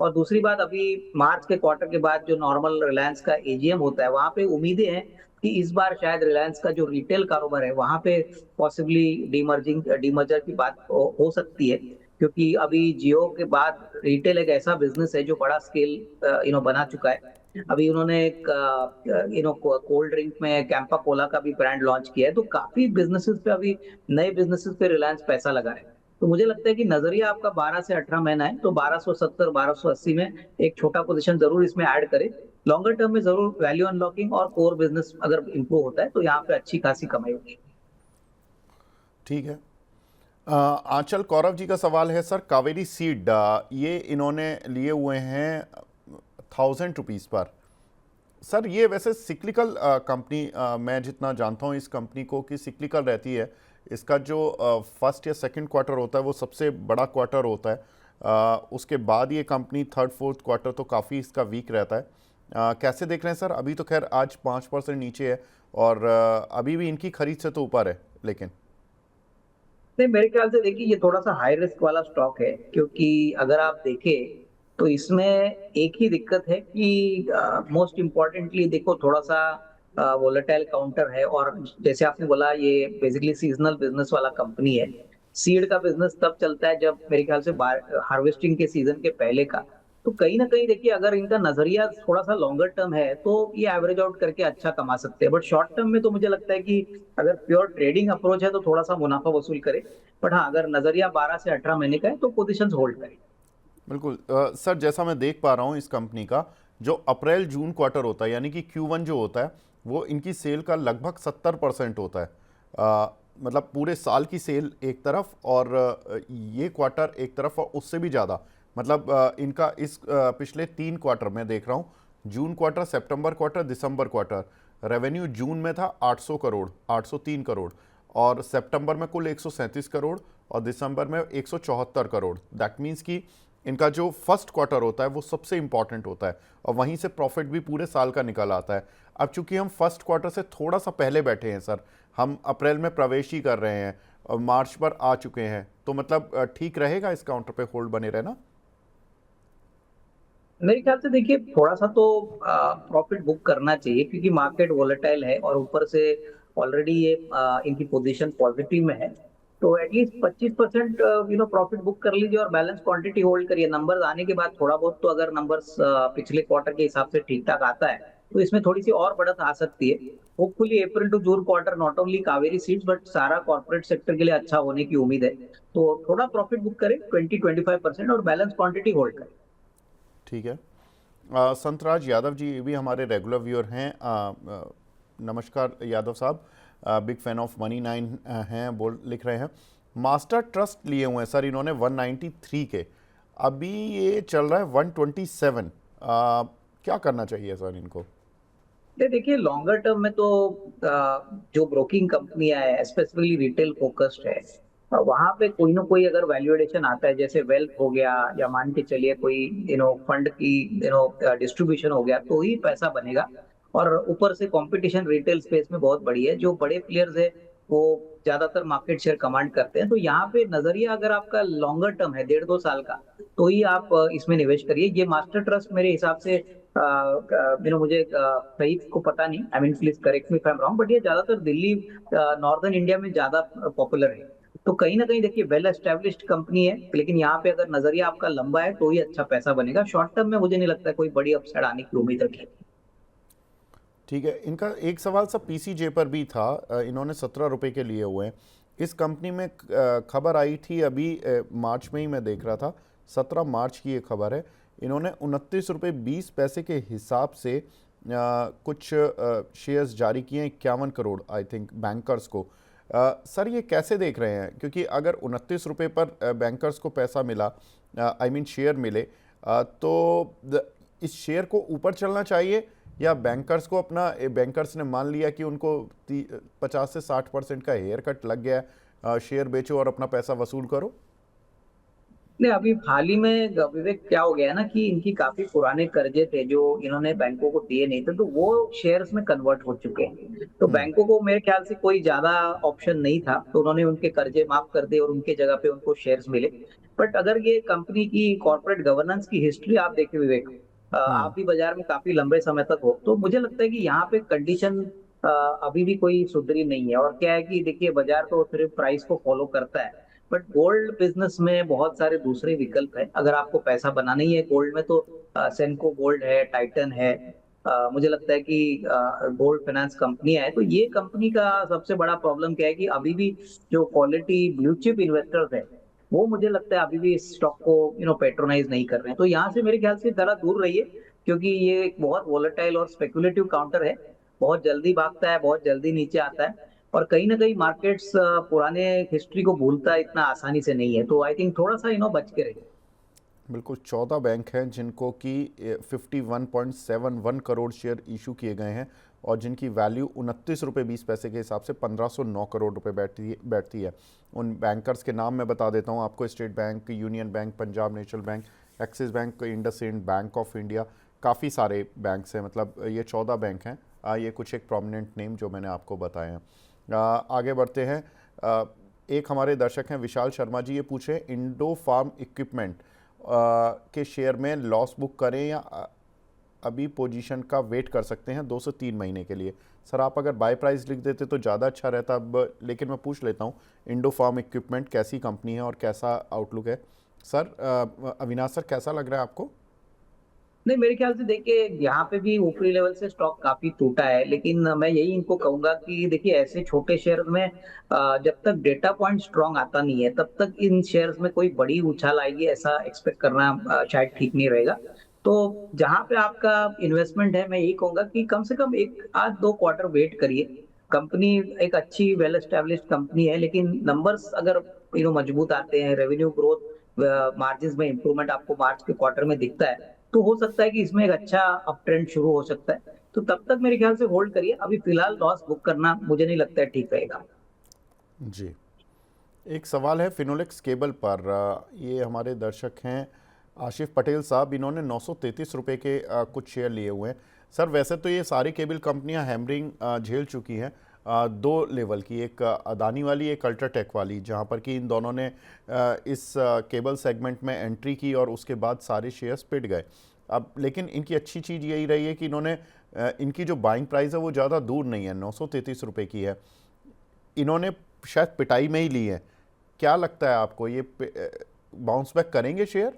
और दूसरी बात, अभी मार्च के क्वार्टर के बाद जो नॉर्मल रिलायंस का एजीएम होता है, वहां पे उम्मीदें हैं कि इस बार शायद रिलायंस का जो रिटेल कारोबार है वहां पे पॉसिबली डीमर्जर की बात हो सकती है, क्योंकि अभी जियो के बाद रिटेल एक ऐसा बिजनेस है जो बड़ा स्केल बना चुका है। अभी उन्होंने एक कोल्ड ड्रिंक में कैंपा कोला का भी ब्रांड लॉन्च किया है, तो काफी बिजनेसेस पे अभी नए बिजनेसेस पे रिलायंस पैसा लगा है। तो मुझे लगता है कि नजरिया आपका 12 से 18 महीना है, तो 1270 1280 में एक छोटा पोजीशन जरूर इसमें ऐड करें। लॉन्गर टर्म में जरूर वैल्यू अनलॉकिंग और कोर बिजनेस अगर इंप्रूव होता है तो यहाँ पे अच्छी खासी कमाई होगी। ठीक है। आंचल कौरव जी का सवाल है सर, कावेरी सीड ये इन्होंने लिए हुए हैं 1000 रुपीज़ पर। सर ये वैसे सिक्लिकल कंपनी, मैं जितना जानता हूँ इस कंपनी को कि सिक्लिकल रहती है। इसका जो फर्स्ट या सेकंड क्वार्टर होता है वो सबसे बड़ा क्वार्टर होता है। उसके बाद ये कंपनी थर्ड फोर्थ क्वार्टर तो काफ़ी इसका वीक रहता है। कैसे देख रहे हैं सर? अभी तो खैर आज 5% नीचे है और अभी भी इनकी खरीद से तो ऊपर है, लेकिन नहीं, मेरे ख्याल से देखिए ये थोड़ा सा हाई रिस्क वाला स्टॉक है, क्योंकि अगर आप देखें तो इसमें एक ही दिक्कत है कि मोस्ट इम्पोर्टेंटली देखो, थोड़ा सा वोलेटाइल काउंटर है, और जैसे आपने बोला ये बेसिकली सीजनल बिजनेस वाला कंपनी है। सीड का बिजनेस तब चलता है जब मेरे ख्याल से हार्वेस्टिंग के सीजन के पहले का। तो कहीं ना कहीं देखिए, अगर इनका नजरिया थोड़ा सा लॉन्गर टर्म है तो ये एवरेज आउट करके अच्छा कमा सकते हैं, बट शॉर्ट टर्म में तो मुझे लगता है कि अगर प्योर ट्रेडिंग अप्रोच है तो थोड़ा सा मुनाफा वसूल करे। बट हाँ, अगर नजरिया 12 से 18 महीने का है तो पोजीशन होल्ड करें। बिल्कुल। सर जैसा मैं देख पा रहा हूँ इस कंपनी का जो अप्रैल जून क्वार्टर होता है, यानी कि Q1 जो होता है वो इनकी सेल का लगभग 70% होता है। मतलब पूरे साल की सेल एक तरफ और ये क्वार्टर एक तरफ, और उससे भी ज़्यादा। मतलब इनका इस पिछले 3 क्वार्टर में देख रहा हूँ, जून क्वार्टर, सितंबर क्वार्टर, दिसंबर क्वार्टर, रेवेन्यू जून में था 800 करोड़, 803 करोड़, और सितंबर में कुल 137 करोड़ और दिसंबर में 174 करोड़। दैट मीन्स कि इनका जो फर्स्ट क्वार्टर होता है वो सबसे इंपॉर्टेंट होता है और वहीं से प्रॉफिट भी पूरे साल का निकल आता है। अब चूंकि हम फर्स्ट क्वार्टर से थोड़ा सा पहले बैठे हैं सर, हम अप्रैल में प्रवेश ही कर रहे हैं और मार्च पर आ चुके हैं, तो मतलब ठीक रहेगा इस काउंटर पे होल्ड बने रहना? मेरे ख्याल से देखिए थोड़ा सा तो प्रॉफिट बुक करना चाहिए, क्योंकि मार्केट वोलेटाइल है और ऊपर से ऑलरेडी ये इनकी पोजीशन पॉजिटिव में है। तो एटलीस्ट 25% प्रॉफिट बुक कर लीजिए और बैलेंस क्वांटिटी होल्ड करिए। नंबर्स आने के बाद थोड़ा बहुत तो अगर नंबर्स पिछले क्वार्टर के हिसाब से ठीक ठाक आता है तो इसमें थोड़ी सी और बढ़त आ सकती है। Hopefully April to June quarter not only Kaveri seeds but सारा कॉर्पोरेट सेक्टर के लिए अच्छा होने की उम्मीद है। तो थोड़ा प्रॉफिट बुक करें 20-25% और बैलेंस क्वांटिटी होल्ड करें। ठीक है। संतराज यादव जी भी हमारे रेगुलर व्यूअर हैं। नमस्कार यादव साहब, बिग फैन ऑफ मनी 9 हैं, बोल लिख रहे हैं। मास्टर ट्रस्ट लिए हुए हैं सर इन्होंने 193 के, अभी ये चल रहा है 127। क्या करना चाहिए सर इनको? देखिए लॉन्गर टर्म में तो जो ब्रोकिंग कंपनियां है स्पेसिफिकली रिटेल फोकस्ड है, वहां पे कोई ना कोई अगर वैल्यूएशन आता है, जैसे वेल्थ हो गया या मान के चलिए कोई फंड की डिस्ट्रीब्यूशन हो गया, तो ही पैसा बनेगा। और ऊपर से कंपटीशन रिटेल स्पेस में बहुत बड़ी है, जो बड़े प्लेयर्स है वो ज्यादातर मार्केट शेयर कमांड करते हैं। तो यहाँ पे नजरिया अगर आपका लॉन्गर टर्म है 1.5-2 साल का, तो ही आप इसमें निवेश करिए। ये मास्टर ट्रस्ट मेरे हिसाब से मुझे सही को पता नहीं, I mean please correct me if I am wrong, but ये ज्यादातर दिल्ली नॉर्दर्न इंडिया में ज्यादा पॉपुलर है। तो कहीं ना कहीं देखिए वेल एस्टेब्लिश्ड कंपनी है, लेकिन यहाँ पे अगर नजरिया आपका लंबा है तो ही अच्छा पैसा बनेगा। शॉर्ट टर्म में मुझे नहीं लगता है कोई बड़ी अपसाइड आने की उम्मीद रखी। ठीक है। इनका एक सवाल सब पीसीजे पर भी था, इन्होंने 17 रुपये के लिए हुए हैं। इस कंपनी में खबर आई थी अभी मार्च में ही, मैं देख रहा था 17 मार्च की ये खबर है। इन्होंने 29 रुपये 20 पैसे के हिसाब से कुछ शेयर्स जारी किए हैं, 51 करोड़ आई थिंक बैंकर्स को। सर ये कैसे देख रहे हैं? क्योंकि अगर 29 रुपये पर बैंकर्स को पैसा मिला, आई मीन शेयर मिले, तो इस शेयर को ऊपर चलना चाहिए या बैंकर्स को अपना, बैंकर्स ने मान लिया कि उनको 50 से 60% का हेयर कट लग गया है, शेयर बेचो और अपना पैसा वसूल करो? नहीं, अभी हाल ही में विवेक क्या हो गया है ना कि इनकी काफी पुराने कर्जे थे जो इन्होंने बैंकों को दिए नहीं थे, तो वो शेयर्स में कन्वर्ट हो चुके हैं। तो बैंकों को मेरे ख्याल से कोई ज्यादा ऑप्शन नहीं था, तो उन्होंने उनके कर्जे माफ कर दिए और उनके जगह पे उनको शेयर्स मिले। बट अगर ये कंपनी की कॉर्पोरेट गवर्नेंस की हिस्ट्री आप देखें विवेक, आप भी बाजार में काफी लंबे समय तक हो, तो मुझे लगता है कि यहाँ पे कंडीशन अभी भी कोई सुधरी नहीं है। और क्या है कि देखिए बाजार तो सिर्फ प्राइस को फॉलो करता है, बट गोल्ड बिजनेस में बहुत सारे दूसरे विकल्प है। अगर आपको पैसा बनाना ही है गोल्ड में, तो सेंको गोल्ड है, टाइटन है, मुझे लगता है कि गोल्ड फाइनेंस कंपनियां है। तो ये कंपनी का सबसे बड़ा प्रॉब्लम क्या है कि अभी भी जो क्वालिटी ब्लू चिप इन्वेस्टर्स है, वो मुझे लगता है अभी भी इस स्टॉक को पेट्रोनाइज नहीं कर रहे हैं। तो यहाँ से मेरे ख्याल से जरा दूर रहिए, क्योंकि ये एक बहुत वोलेटाइल और स्पेकुलेटिव काउंटर है। बहुत जल्दी भागता है, बहुत जल्दी नीचे आता है, और कहीं ना कहीं मार्केट्स पुराने हिस्ट्री को भूलता इतना आसानी से नहीं है। तो आई थिंक थोड़ा सा बच के रहिए। बिल्कुल, 14 बैंक हैं जिनको कि 51.71 करोड़ शेयर इशू किए गए हैं और जिनकी वैल्यू 29 रुपये 20 पैसे के हिसाब से 1509 करोड़ रुपए बैठती है। उन बैंकर्स के नाम मैं बता देता हूं आपको: state bank, union bank, Punjab national bank, axis bank, IndusInd, bank of India. काफ़ी सारे बैंक्स हैं, मतलब ये 14 बैंक हैं। ये कुछ एक प्रोमिनेंट नेम जो मैंने आपको बताए हैं। आगे बढ़ते हैं। एक हमारे दर्शक हैं विशाल शर्मा जी, ये पूछे इंडो फार्म इक्विपमेंट के शेयर में लॉस बुक करें या अभी पोजीशन का वेट कर सकते हैं 2 से 3 महीने के लिए। सर आप अगर बाय प्राइस लिख देते तो ज़्यादा अच्छा रहता। अब लेकिन मैं पूछ लेता हूँ, इंडो फार्म इक्विपमेंट कैसी कंपनी है और कैसा आउटलुक है? सर अविनाश सर, कैसा लग रहा है आपको? नहीं, मेरे ख्याल से देखिए यहाँ पे भी ऊपरी लेवल से स्टॉक काफी टूटा है, लेकिन मैं यही इनको कहूंगा कि देखिए ऐसे छोटे शेयर में जब तक डेटा पॉइंट स्ट्रांग आता नहीं है, तब तक इन शेयर्स में कोई बड़ी उछाल आएगी ऐसा एक्सपेक्ट करना शायद ठीक नहीं रहेगा। तो जहां पे आपका इन्वेस्टमेंट है, मैं यही कहूंगा कि कम से कम एक आध दो क्वार्टर वेट करिए। कंपनी एक अच्छी वेल एस्टेब्लिश्ड कंपनी है, लेकिन नंबर्स अगर मजबूत आते हैं, रेवेन्यू ग्रोथ, मार्जिन में इंप्रूवमेंट आपको मार्च के क्वार्टर में दिखता है, तो हो सकता है कि इसमें एक अच्छा अप ट्रेंड शुरू हो सकता है। तो तब तक मेरे ख्याल से होल्ड करिए। अभी फिलहाल लॉस बुक करना मुझे नहीं लगता है ठीक रहेगा। जी, एक सवाल है फिनोलेक्स केबल पर। ये हमारे दर्शक हैं आशिफ पटेल साहब, इन्होंने 933 रुपये के कुछ शेयर लिए हुए हैं। सर वैसे तो ये सारी केबल कंपनियां हैमरिंग झेल चुकी हैं, 2 लेवल की, एक अदानी वाली, एक अल्ट्राटेक वाली, जहां पर कि इन दोनों ने इस केबल सेगमेंट में एंट्री की और उसके बाद सारे शेयर्स पिट गए। अब लेकिन इनकी अच्छी चीज़ यही रही है कि इन्होंने इनकी जो बाइंग प्राइस है वो ज़्यादा दूर नहीं है, 933 रुपये की है। इन्होंने शायद पिटाई में ही ली है। क्या लगता है आपको, ये बाउंस बैक करेंगे शेयर?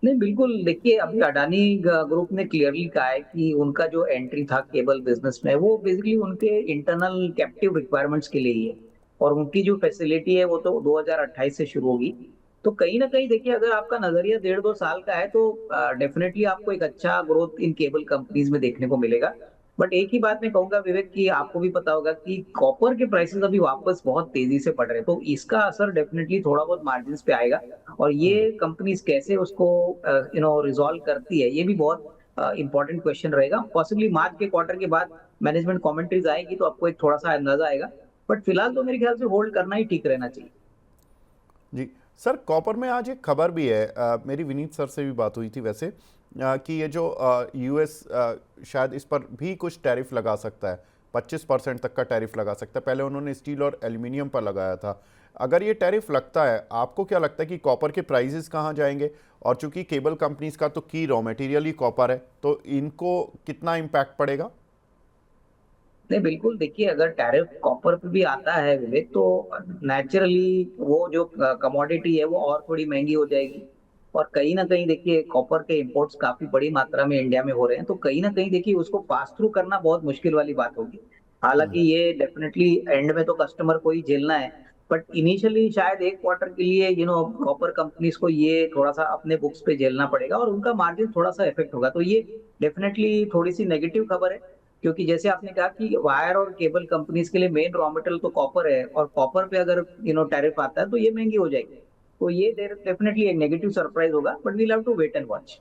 नहीं, बिल्कुल। देखिए अभी अडानी ग्रुप ने क्लियरली कहा है कि उनका जो एंट्री था केबल बिजनेस में, वो बेसिकली उनके इंटरनल कैप्टिव रिक्वायरमेंट्स के लिए ही है, और उनकी जो फैसिलिटी है वो तो 2028 से शुरू होगी। तो कहीं ना कहीं देखिए, अगर आपका नजरिया 1.5-2 साल का है, तो डेफिनेटली आपको एक अच्छा ग्रोथ इन केबल कंपनीज में देखने को मिलेगा। बट एक ही बात मैं कहूंगा विवेक, कि आपको भी पता होगा कि कॉपर के प्राइसेस अभी वापस बहुत तेजी से बढ़ रहे हैं, तो इसका असर डेफिनेटली थोड़ा बहुत मार्जिन पे आएगा। और ये कंपनीज कैसे उसको रिजॉल्व करती है, ये भी बहुत इंपॉर्टेंट क्वेश्चन रहेगा। पॉसिबली मार्च के क्वार्टर के बाद मैनेजमेंट कमेंट्रीज आएगी, तो आपको एक थोड़ा सा अंदाजा आएगा। बट फिलहाल तो मेरे ख्याल से होल्ड करना ही ठीक रहना चाहिए। जी सर, कॉपर में आज एक खबर भी है, मेरी विनीत सर से भी बात हुई थी वैसे, कि ये जो यूएस शायद इस पर भी कुछ टैरिफ लगा सकता है, 25% तक का टैरिफ लगा सकता है। पहले उन्होंने स्टील और एल्युमिनियम पर लगाया था। अगर ये टैरिफ लगता है, आपको क्या लगता है कि कॉपर के प्राइजेस कहाँ जाएंगे? और चूंकि केबल कंपनीज का तो की रॉ मटेरियल ही कॉपर है, तो इनको कितना इम्पैक्ट पड़ेगा? नहीं, बिल्कुल। देखिए अगर टैरिफ कॉपर पे भी आता है विवेक, तो नेचुरली वो जो कमोडिटी है वो और थोड़ी महंगी हो जाएगी। और कहीं ना कहीं देखिए कॉपर के इंपोर्ट्स काफी बड़ी मात्रा में इंडिया में हो रहे हैं, तो कहीं ना कहीं देखिए उसको पास थ्रू करना बहुत मुश्किल वाली बात होगी। हालांकि ये डेफिनेटली एंड में तो कस्टमर को ही झेलना है, बट इनिशियली शायद एक क्वार्टर के लिए कॉपर कंपनीज को ये थोड़ा सा अपने बुक्स पे झेलना पड़ेगा, और उनका मार्जिन थोड़ा सा इफेक्ट होगा। तो ये डेफिनेटली थोड़ी सी नेगेटिव खबर है, क्योंकि जैसे आपने कहा कि वायर और केबल कंपनीज के लिए मेन रॉ मटेरियल तो कॉपर है, और कॉपर पे अगर टैरिफ आता है तो ये महंगी हो जाएगी। तो ये डेफिनेटली एक नेगेटिव सरप्राइज होगा, but we'll have to wait and watch.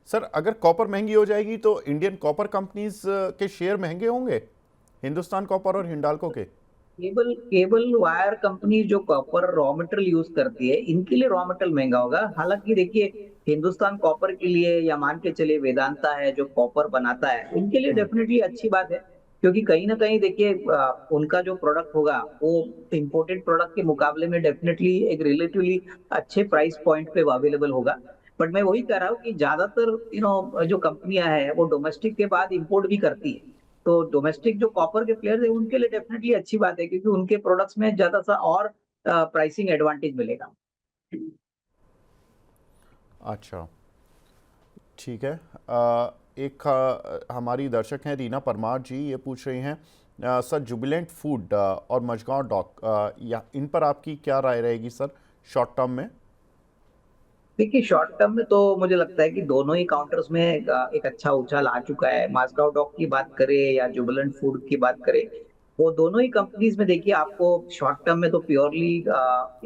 Sir अगर कॉपर महंगी हो जाएगी तो इंडियन कॉपर कंपनीज के शेयर महंगे होंगे, हिंदुस्तान कॉपर और हिंडाल्को के? केबल केबल वायर कंपनी जो कॉपर रॉ मटेरियल यूज करती है, इनके लिए रॉ मटेरियल महंगा होगा। हालांकि देखिए हिंदुस्तान कॉपर के लिए, या मान के चलिए वेदांता है जो कॉपर बनाता है, इनके लिए डेफिनेटली अच्छी बात है, क्योंकि कहीं ना कहीं देखिए उनका जो प्रोडक्ट होगा वो इम्पोर्टेड प्रोडक्ट के मुकाबले में डेफिनेटली एक रिलेटिवली अच्छे प्राइस पॉइंट पे अवेलेबल होगा। बट मैं वही कह रहा हूँ कि ज्यादातर जो कंपनियां हैं वो डोमेस्टिक के बाद इंपोर्ट भी करती है। तो डोमेस्टिक जो कॉपर के प्लेयर्स है उनके लिए डेफिनेटली अच्छी बात है, क्योंकि उनके प्रोडक्ट्स में ज्यादा सा और प्राइसिंग एडवांटेज मिलेगा। अच्छा, ठीक है। एक हमारी दर्शक हैं रीना परमार जी, ये पूछ रही हैं सर जुबिलेंट फूड और मझगांव डॉक, या इन पर आपकी क्या राय रहेगी सर शॉर्ट टर्म में? देखिए शॉर्ट टर्म में तो मुझे लगता है कि दोनों ही काउंटर्स में एक अच्छा उछाल आ चुका है। मास्काओ डॉक की बात करें या जुबिलेंट फूड की बात करें, वो दोनों ही कंपनीज में देखिए आपको शॉर्ट टर्म में तो प्योरली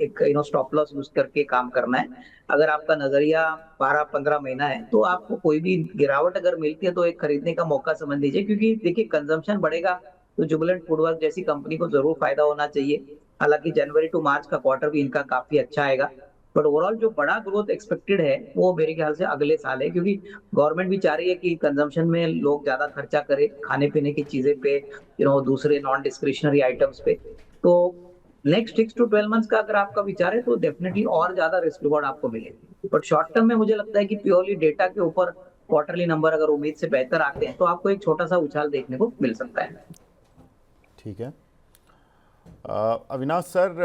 एक स्टॉप लॉस यूज करके काम करना है। अगर आपका नजरिया 12-15 महीना है तो आपको कोई भी गिरावट अगर मिलती है तो एक खरीदने का मौका समझ लीजिए, क्योंकि देखिए कंजम्पशन बढ़ेगा तो जुबिलेंट फूडवर्क जैसी कंपनी को जरूर फायदा होना चाहिए। हालांकि जनवरी टू मार्च का क्वार्टर भी इनका काफी अच्छा आएगा। बट ओवरऑल जो बड़ा ग्रोथ एक्सपेक्टेड है वो मेरे ख्याल से अगले साल है, क्योंकि गवर्नमेंट भी चाह रही है कि कंजम्पशन में लोग ज्यादा खर्चा करें खाने पीने की चीजें पे, दूसरे नॉन डिस्क्रिशनरी आइटम्स पे। तो नेक्स्ट 6 to 12 मंथ्स का अगर आपका विचार है तो डेफिनेटली और ज्यादा रिस्क रिवॉर्ड आपको मिलेगी। बट शॉर्ट टर्म में मुझे लगता है कि प्योरली डेटा के ऊपर क्वार्टरली नंबर अगर उम्मीद से बेहतर आते हैं तो आपको एक छोटा सा उछाल देखने को मिल सकता है। ठीक है। अविनाश सर,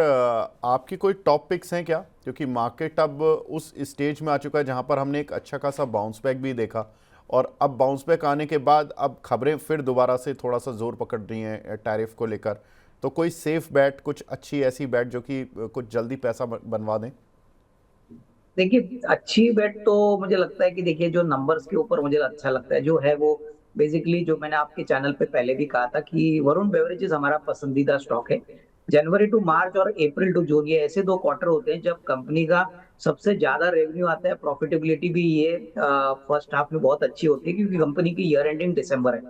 आपकी कोई टॉप पिक्स हैं क्या? क्योंकि मार्केट अब उस स्टेज में आ चुका है जहां पर हमने एक अच्छा खासा बाउंस बैक भी देखा, और अब बाउंस बैक आने के बाद अब खबरें फिर दोबारा से थोड़ा सा जोर पकड़ रही हैं टैरिफ को लेकर। तो कोई सेफ बैट, कुछ अच्छी ऐसी बैट जो कि कुछ जल्दी पैसा बनवा दें? देखिए अच्छी बेट तो मुझे लगता है कि देखिए जो नंबर्स के ऊपर मुझे अच्छा लगता है जो है वो बेसिकली जो मैंने आपके चैनल पे पहले भी कहा था कि वरुण बेवरेजेस हमारा पसंदीदा स्टॉक है। जनवरी टू मार्च और अप्रैल टू जून ये ऐसे दो क्वार्टर होते हैं जब कंपनी का सबसे ज्यादा रेवेन्यू आता है। प्रॉफिटेबिलिटी भी ये फर्स्ट हाफ में बहुत अच्छी होती है क्योंकि कंपनी की ईयर एंडिंग दिसंबर है।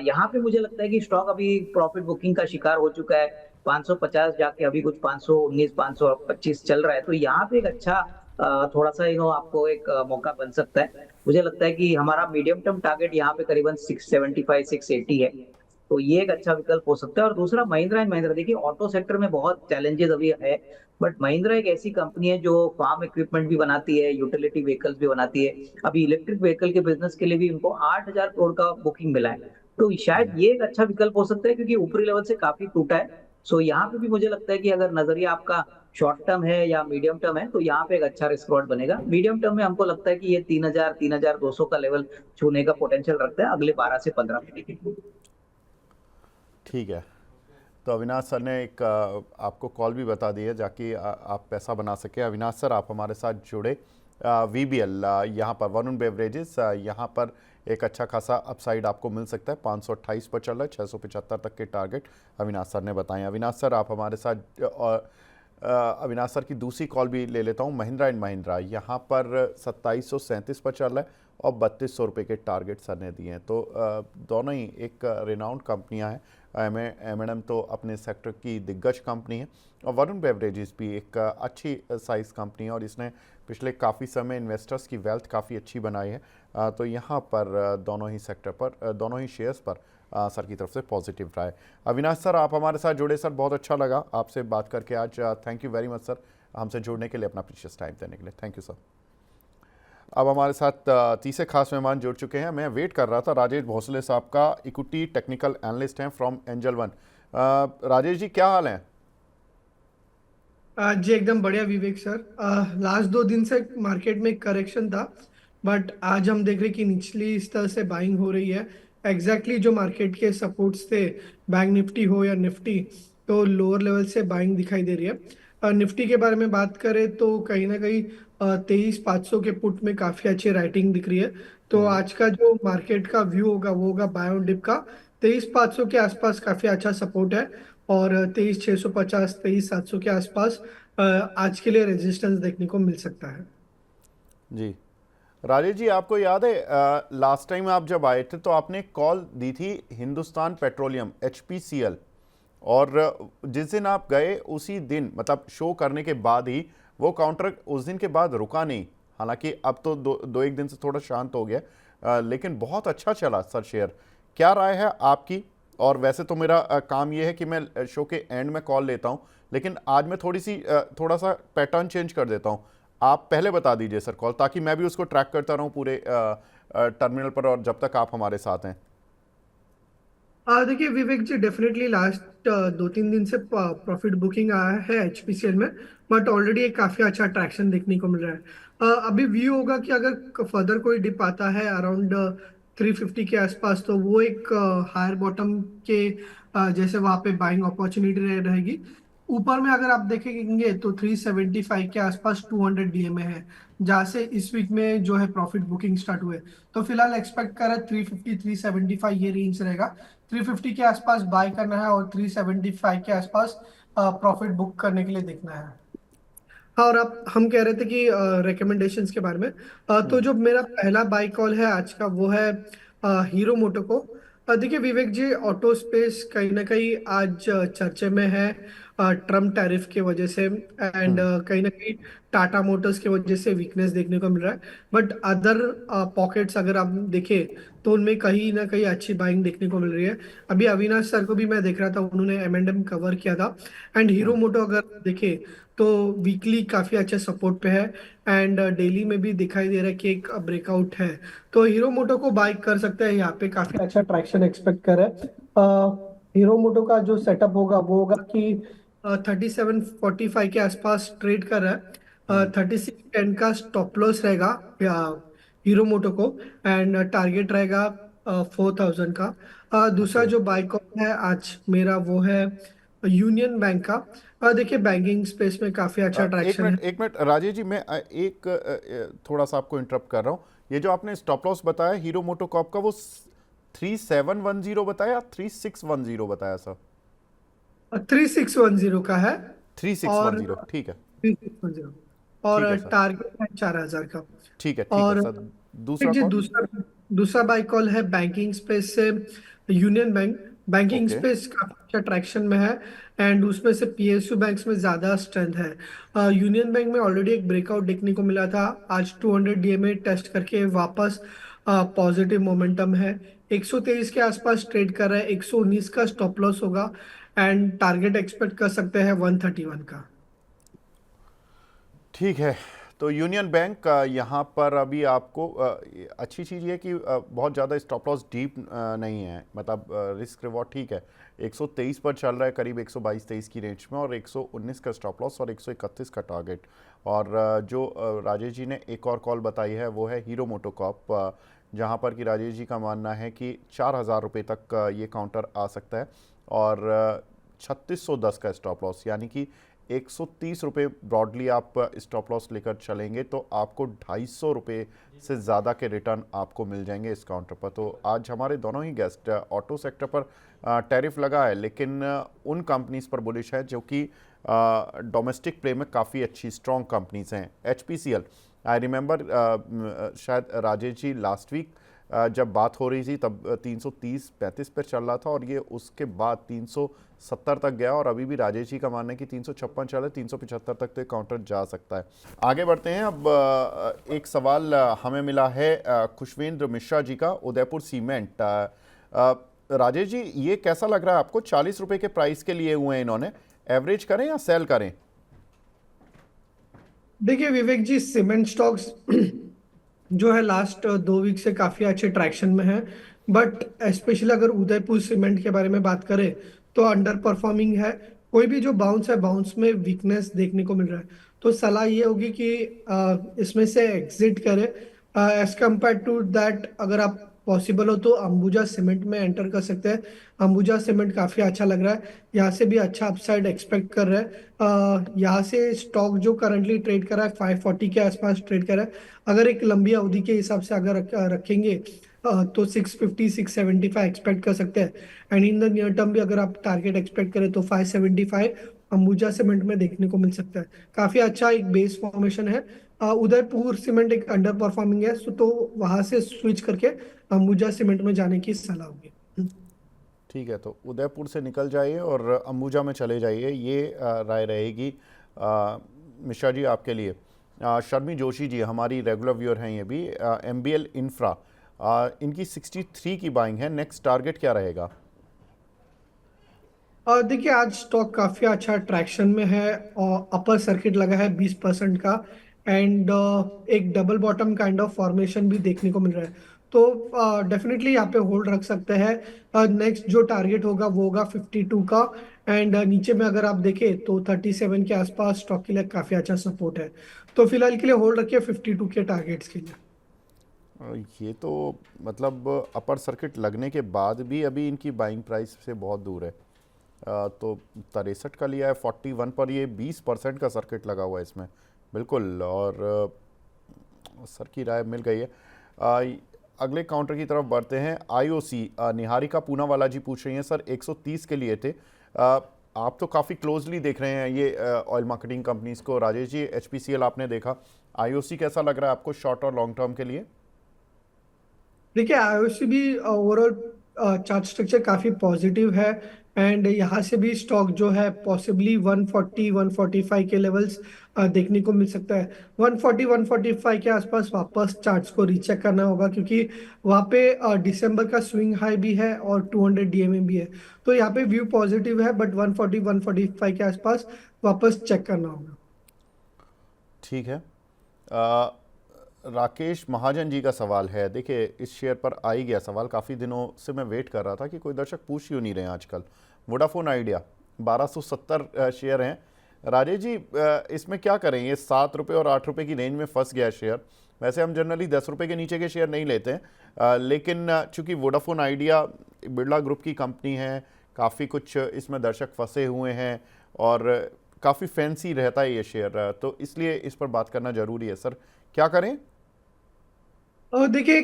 यहाँ पे मुझे लगता है कि स्टॉक अभी प्रॉफिट बुकिंग का शिकार हो चुका है। 550 जाके अभी कुछ 519 525 चल रहा है, तो यहाँ पे एक अच्छा थोड़ा सा आपको एक मौका बन सकता है। मुझे लगता है कि हमारा मीडियम टर्म टारगेट यहाँ पे करीबन 675 680 है। तो ये एक अच्छा विकल्प हो सकता है। और दूसरा महिंद्रा एंड महिंद्रा, देखिए ऑटो सेक्टर में बहुत चैलेंजेस अभी है, बट महिंद्रा एक ऐसी कंपनी है जो फार्म इक्विपमेंट भी बनाती है, यूटिलिटी व्हीकल्स भी बनाती है। अभी इलेक्ट्रिक व्हीकल के बिजनेस के लिए भी उनको 8,000 करोड़ का बुकिंग मिला है। तो शायद ये एक अच्छा विकल्प हो सकता है क्योंकि ऊपरी लेवल से काफी टूटा है। सो यहाँ पे भी मुझे लगता है कि अगर नजरिया आपका शॉर्ट टर्म है या मीडियम टर्म है तो यहाँ पे एक अच्छा रिस्क रॉड बनेगा। मीडियम टर्म में हमको लगता है कि ये 3,000 3,200 का लेवल छूने का पोटेंशियल रखता है अगले 12 से 15 महीने के लिए। ठीक है। तो अविनाश सर ने एक आपको कॉल भी बता दी है जाकि आप पैसा बना सके। अविनाश सर, आप हमारे साथ जुड़े। वीबीएल यहाँ पर वरुण बेवरेजेस, यहाँ पर एक अच्छा खासा अपसाइड आपको मिल सकता है। 528 पर चल रहा है, 675 तक के टारगेट अविनाश सर ने बताए। अविनाश सर, आप हमारे साथ, और अविनाश सर की दूसरी कॉल भी ले लेता हूँ। महिंद्रा एंड महिंद्रा यहाँ पर 2737 पर चल रहा है और 3200 रुपये के टारगेट सर ने दिए हैं। तो दोनों ही एक रिनाउंड कंपनियां हैं। एम&एम तो अपने सेक्टर की दिग्गज कंपनी है, और वरुण बेवरेजेस भी एक अच्छी साइज़ कंपनी है, और इसने पिछले काफ़ी समय इन्वेस्टर्स की वेल्थ काफ़ी अच्छी बनाई है। तो यहाँ पर दोनों ही सेक्टर पर, दोनों ही शेयर्स पर सर की तरफ से पॉजिटिव रहा है। अविनाश सर, आप हमारे साथ जुड़े सर, बहुत अच्छा लगा आपसे बात करके आज। Thank you very much sir, हमसे जुड़ने के लिए, अपना प्रीशियस टाइम देने के लिए। Thank you sir. अब हमारे साथ तीसरे खास मेहमान जुड़ चुके हैं। मैं वेट कर रहा था राजेश भोसले साहब का, इक्विटी टेक्निकल एनालिस्ट हैं from angel one. Rajesh ji, क्या हाल है? जी एकदम बढ़िया विवेक सर। लास्ट 2 दिन से मार्केट में करेक्शन था, बट आज हम देख रहे हैं कि निचली स्तर से बाइंग हो रही है। जो मार्केट के सपोर्ट्स थे, बैंक निफ्टी हो या निफ्टी, तो लोअर लेवल से बाइंग दिखाई दे रही है। निफ्टी के बारे में बात करें तो कहीं ना कहीं 23,500 के पुट में काफी अच्छी राइटिंग दिख रही है। तो आज का जो मार्केट का व्यू होगा वो होगा बाय ऑन डिप का। 23,500 के आसपास काफी अच्छा सपोर्ट है, और 23,650 23,700 के आसपास आज के लिए रेजिस्टेंस देखने को मिल सकता है। जी राजेश जी, आपको याद है लास्ट टाइम आप जब आए थे तो आपने एक कॉल दी थी हिंदुस्तान पेट्रोलियम HPCL, और जिस दिन आप गए उसी दिन, मतलब शो करने के बाद ही, वो काउंटर उस दिन के बाद रुका नहीं। हालांकि अब तो दो एक दिन से थोड़ा शांत हो गया, लेकिन बहुत अच्छा चला सर शेयर। क्या राय है आपकी और वैसे तो मेरा काम ये है कि मैं शो के एंड में कॉल लेता हूं, लेकिन आज मैं थोड़ा सा पैटर्न चेंज कर देता हूं। आप पहले बता दीजिए सर कॉल, ताकि मैं भी उसको ट्रैक करता रहूं पूरे टर्मिनल पर, और जब तक आप हमारे साथ हैं। देखिए विवेक जी, डेफिनेटली लास्ट 2-3 दिन से प्रॉफिट बुकिंग आया है एचपीसीएल में, बट ऑलरेडी एक काफी अच्छा ट्रैक्शन देखने को मिल रहा है। अभी व्यू होगा कि अगर फर्दर कोई डिप आता है अराउंड 350 के आसपास, तो वो एक हायर बॉटम के जैसे वहां पे बाइंग अपॉर्चुनिटी रहेगी। ऊपर में अगर आप देखेंगे तो 375 के आसपास 200 डीएमए है, जहाँ से इस वीक में जो है प्रॉफिट बुकिंग स्टार्ट हुए। तो फिलहाल एक्सपेक्ट कर रहे 350 375 ये रेंज रहेगा। 350 के आसपास बाय करना है और 375 के आसपास प्रॉफिट बुक करने के लिए देखना है। हाँ, और आप हम कह रहे थे कि रिकमेंडेशंस के बारे में, तो जो मेरा पहला बाय कॉल है आज का वो है हीरो मोटो को। देखिए विवेक जी, ऑटो स्पेस कहीं ना कहीं आज चर्चे में है ट्रम्प टैरिफ की वजह से, एंड कहीं ना कहीं टाटा मोटर्स की वजह से वीकनेस देखने को मिल रहा है। बट अदर पॉकेट्स अगर आप देखें तो उनमें कहीं ना कहीं अच्छी बाइंग देखने को मिल रही है। अभी अविनाश सर को भी मैं देख रहा था, उन्होंने एम कवर किया था। एंड हीरो मोटो अगर देखें तो वीकली काफी अच्छे सपोर्ट पे है, एंड डेली में भी दिखाई दे रहा है कि एक ब्रेकआउट है। तो हीरो मोटो को बाय कर सकते हैं, यहाँ पे काफी अच्छा ट्रैक्शन एक्सपेक्ट कर रहे हैं। हीरो मोटो का जो सेटअप होगा वो होगा कि 3745 के आसपास ट्रेड कर रहा है। 3610 का स्टॉप लॉस रहेगा हीरो मोटो को, एंड टारगेट रहेगा 4000 का। दूसरा ओके। जो बाय कॉल है आज मेरा वो है यूनियन बैंक का। देखिए बैंकिंग स्पेस में काफी अच्छा ट्रैक्शन है। एक मिनट राजेश जी, मैं थोड़ा सा आपको इंटरप्ट कर रहा हूँ। ये जो आपने स्टॉप लॉस बताया हीरो मोटोकॉर्प का, वो 3710 बताया, 3610 बताया सर? 3610 का है। और 3610, ठीक है। 3610 ठीक और है सर। टारगेट है 4000 का। ठीक है और सर। एक दूसरा जी कौन? दूसरा दूसरा बाय कॉल है बैंकिंग स्पेस से union bank. Banking okay. Space काफी अच्छा ट्रैक्शन में है, एंड उसमें से पीएसयू बैंक्स में ज्यादा स्ट्रेंथ है। यूनियन बैंक में ऑलरेडी एक ब्रेकआउट देखने को मिला था, आज 200 डीएमए टेस्ट करके वापस पॉजिटिव मोमेंटम है। 123 के आसपास ट्रेड कर रहा है, 119 का स्टॉप लॉस होगा, एंड टारगेट एक्सपेक्ट कर सकते हैं 131 का। ठीक है। तो यूनियन बैंक यहाँ पर अभी आपको अच्छी चीज़ ये है कि बहुत ज़्यादा स्टॉप लॉस डीप नहीं है, मतलब रिस्क रिवॉर्ड ठीक है। 123 पर चल रहा है, करीब 122-23 की रेंज में, और 119 का स्टॉप लॉस और 131 का टारगेट। और जो राजेश जी ने एक और कॉल बताई है वो है हीरो मोटोकॉर्प, जहाँ पर कि राजेश जी का मानना है कि 4000 रुपये तक ये काउंटर आ सकता है, और 3610 का स्टॉप लॉस, यानी कि 130 रुपये ब्रॉडली आप स्टॉप लॉस लेकर चलेंगे तो आपको 250 रुपये से ज़्यादा के रिटर्न आपको मिल जाएंगे इस काउंटर पर। तो आज हमारे दोनों ही गेस्ट ऑटो सेक्टर पर टैरिफ लगा है, लेकिन उन कंपनीज पर बुलिश है जो कि डोमेस्टिक प्ले में काफ़ी अच्छी स्ट्रॉन्ग कंपनीज हैं। एचपीसीएल, आई रिमेंबर शायद राजेश जी लास्ट वीक जब बात हो रही थी तब 330-35 पर चल रहा था, और ये उसके बाद 370 तक गया, और अभी भी राजेश जी का मानना है कि 356 चल है, 375 तक तो काउंटर जा सकता है। आगे बढ़ते हैं। अब एक सवाल हमें मिला है खुशवेंद्र मिश्रा जी का, उदयपुर सीमेंट। राजेश जी, ये कैसा लग रहा है आपको? 40 रुपये के प्राइस के लिए हुए हैं इन्होंने, एवरेज करें या सेल करें? देखिए विवेक जी, सीमेंट स्टॉक्स जो है लास्ट 2 वीक से काफी अच्छे ट्रैक्शन में है, बट स्पेशली अगर उदयपुर सीमेंट के बारे में बात करें तो अंडर परफॉर्मिंग है। कोई भी जो बाउंस है, बाउंस में वीकनेस देखने को मिल रहा है। तो सलाह ये होगी कि इसमें से एग्जिट करें। एज कम्पेयर टू दैट, अगर आप पॉसिबल हो तो अंबुजा सीमेंट में एंटर कर सकते हैं। अंबुजा सीमेंट काफी अच्छा लग रहा है, यहाँ से भी अच्छा अपसाइड एक्सपेक्ट कर रहे हैं। यहाँ से स्टॉक जो करंटली ट्रेड कर रहा है 540 के आसपास ट्रेड कर रहा है। अगर एक लंबी अवधि के हिसाब से अगर रखेंगे तो 650 675 एक्सपेक्ट कर सकते हैं। And in the near term भी अगर आप टारगेट एक्सपेक्ट करें तो 575 अंबुजा सीमेंट में देखने को मिल सकता है। काफी अच्छा एक बेस फॉर्मेशन है। उदयपुर सीमेंट एक अंडर परफॉर्मिंग है, तो वहां से स्विच करके अंबुजा सीमेंट में जाने की सलाह होगी। ठीक है, तो उदयपुर से निकल जाइए और अंबुजा में चले जाइए, ये राय रहेगी मिश्रा जी आपके लिए। शर्मी जोशी जी हमारी रेगुलर व्यूअर हैं, ये भी एमबीएल इंफ्रा, इनकी 63 की बाइंग है, नेक्स्ट टारगेट क्या रहेगा? और देखिए आज स्टॉक काफी अच्छा ट्रैक्शन में है और अपर सर्किट लगा है 20% का। एंड एक double bottom kind of formation भी देखने को मिल रहा है। तो डेफिनेटली यहाँ पे होल्ड रख सकते हैं। नेक्स्ट जो टारगेट होगा वो होगा 52 का। एंड नीचे में अगर आप देखें तो 37 के आसपास स्टॉक के लिए काफी अच्छा सपोर्ट है। तो फिलहाल के लिए होल्ड रखिए 52 के टारगेट्स के लिए। ये तो मतलब अपर सर्किट लगने के बाद भी अभी इनकी बाइंग प्राइस से बहुत दूर है। तो 63 का लिया है 41 पर, ये 20% का सर्किट लगा हुआ है इसमें बिल्कुल। और सर की राय मिल गई है। अगले काउंटर की तरफ बढ़ते हैं। आईओसी निहारिका पूनावाला जी पूछ रही हैं सर 130 के लिए थे। आप तो काफ़ी क्लोजली देख रहे हैं ये ऑयल मार्केटिंग कंपनीज को। राजेश जी, एचपीसीएल आपने देखा, आईओसी कैसा लग रहा है आपको शॉर्ट और लॉन्ग टर्म के लिए? देखिए आईओसी भी ओवरऑल चार्ट स्ट्रक्चर काफी पॉजिटिव है। एंड यहाँ से भी स्टॉक जो है पॉसिबली 140 145 के लेवल्स देखने को मिल सकता है। 140 145 के आसपास वापस चार्ट्स को रीचेक करना होगा क्योंकि वहाँ पे दिसंबर का स्विंग हाई भी है और 200 डीएमए भी है। तो यहाँ पे व्यू पॉजिटिव है बट 140 145 के आसपास वापस चेक करना होगा। ठीक है। राकेश महाजन जी का सवाल है। देखिए इस शेयर पर आ ही गया सवाल, काफ़ी दिनों से मैं वेट कर रहा था कि कोई दर्शक पूछ क्यों नहीं रहे हैं आजकल। वोडाफोन आइडिया 1270 शेयर हैं। राजेश जी, इसमें क्या करें? ये 7 रुपये और 8 रुपये की रेंज में फंस गया शेयर। वैसे हम जनरली 10 रुपये के नीचे के शेयर नहीं लेते हैं, लेकिन चूंकि वोडाफोन आइडिया बिरला ग्रुप की कंपनी है, काफ़ी कुछ इसमें दर्शक फंसे हुए हैं और काफ़ी फैंसी रहता है ये शेयर, तो इसलिए इस पर बात करना ज़रूरी है। सर क्या करें? और देखिए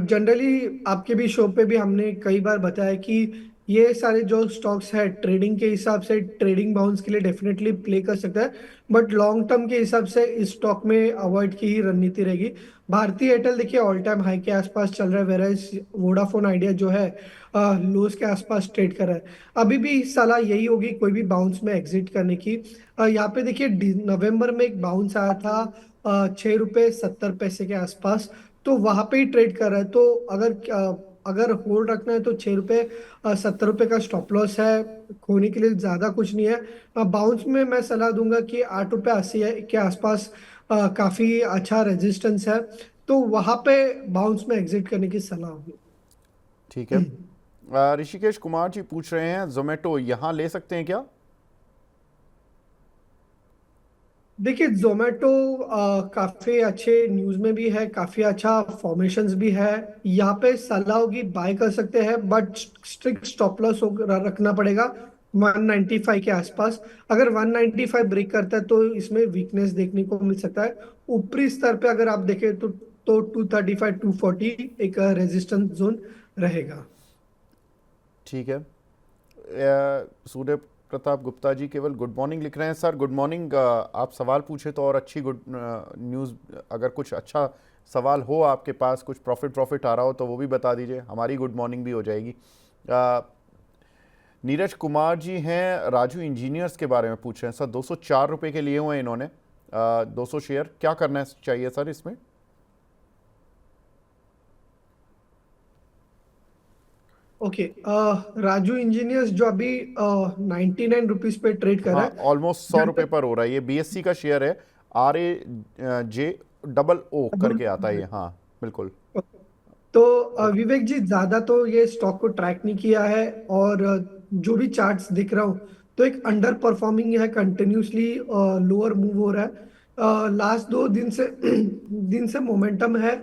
जनरली आपके भी शो पे भी हमने कई बार बताया कि ये सारे जो स्टॉक्स है ट्रेडिंग के हिसाब से ट्रेडिंग बाउंस के लिए डेफिनेटली प्ले कर सकता है बट लॉन्ग टर्म के हिसाब से इस स्टॉक में अवॉइड की ही रणनीति रहेगी। भारतीय एयरटेल देखिए ऑल टाइम हाई के आसपास चल रहा है वेराइज वोडाफोन आइडिया जो है लोस के आसपास ट्रेड कर रहा है। अभी भी सलाह यही होगी कोई भी बाउंस में एग्जिट करने की। यहाँ पे देखिए नवंबर में एक बाउंस आया था 6 रुपये 70 पैसे के आसपास। तो वहां पे ही ट्रेड कर रहा है। तो अगर होल्ड रखना है तो 6 रुपये 70 रुपये का स्टॉप लॉस है। खोने के लिए ज्यादा कुछ नहीं है। बाउंस में मैं सलाह दूंगा कि 8 रुपये 80 के आसपास काफी अच्छा रेजिस्टेंस है। तो वहां पे बाउंस में एग्जिट करने की सलाह होगी। ठीक है। ऋषिकेश कुमार जी पूछ रहे हैं जोमेटो यहाँ ले सकते हैं क्या? देखिए जोमेटो काफी अच्छे न्यूज में भी है, काफी अच्छा फॉर्मेशंस भी है। यहाँ पे सलाह होगी बाय कर सकते हैं बट स्ट्रिक्ट स्टॉप लॉस रखना पड़ेगा 195 के आसपास। अगर 195 ब्रेक करता है तो इसमें वीकनेस देखने को मिल सकता है। ऊपरी स्तर पे अगर आप देखें तो 235 240 एक रेजिस्टेंस जोन रहेगा। ठीक है। सूर्य प्रताप गुप्ता जी केवल गुड मॉर्निंग लिख रहे हैं। Sir good morning. आप सवाल पूछे तो और अच्छी गुड न्यूज़, अगर कुछ अच्छा सवाल हो आपके पास, कुछ प्रॉफिट आ रहा हो तो वो भी बता दीजिए, हमारी गुड मॉर्निंग भी हो जाएगी। नीरज कुमार जी हैं राजू इंजीनियर्स के बारे में पूछ रहे हैं। सर 204 रुपये के लिए हुए हैं इन्होंने 200 शेयर, क्या करना चाहिए सर इसमें? ओके राजू इंजीनियर्स जो अभी 99 रुपीज पे ट्रेड कर रहा हाँ, है। ऑलमोस्ट 100 रुपये पर हो रहा है। ये बीएससी का शेयर है, RAJ करके आता है ये। हाँ बिल्कुल। तो विवेक जी ज्यादा तो ये स्टॉक को ट्रैक नहीं किया है और जो भी चार्ट्स दिख रहा हूँ तो एक अंडर परफॉर्मिंग है, कंटिन्यूसली लोअर मूव हो रहा है। लास्ट 2 दिन से दिन से मोमेंटम है।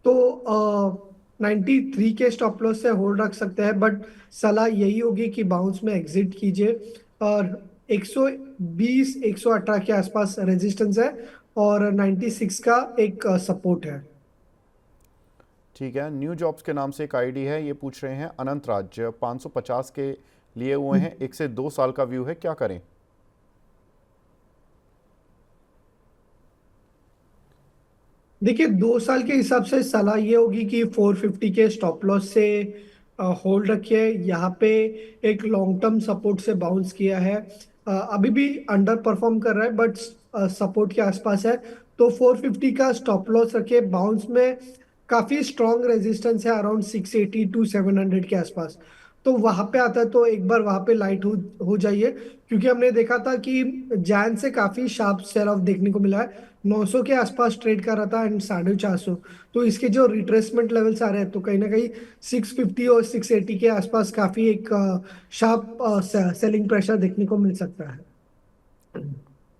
तो 93 के स्टॉप लॉस से होल्ड रख सकते हैं बट सलाह यही होगी कि बाउंस में एग्जिट कीजिए। और 120 118 के आसपास रेजिस्टेंस है और 96 का एक सपोर्ट है। ठीक है। न्यू जॉब्स के नाम से एक आईडी है, ये पूछ रहे हैं अनंत राज 550 के लिए हुए हैं, 1 से 2 साल का व्यू है, क्या करें? देखिए 2 साल के हिसाब से सलाह ये होगी कि 450 के स्टॉप लॉस से होल्ड रखिए। यहाँ पे एक लॉन्ग टर्म सपोर्ट से बाउंस किया है। अभी भी अंडर परफॉर्म कर रहा है बट सपोर्ट के आसपास है। तो 450 का स्टॉप लॉस रखिए। बाउंस में काफी स्ट्रॉन्ग रेजिस्टेंस है अराउंड 680 टू 700 के आसपास। तो वहां पे आता है, तो एक बार वहां पे लाइट हो जाइए, क्योंकि हमने देखा था कि जैन से काफी शार्प सेल ऑफ देखने को मिला है। 900 के आसपास ट्रेड कर रहा था एंड 450, तो इसके जो रिट्रेसमेंट लेवल्स आ रहे हैं, तो कहीं ना कहीं 650 और 680 के आसपास काफी एक शार्प सेलिंग प्रेशर देखने को मिल सकता है।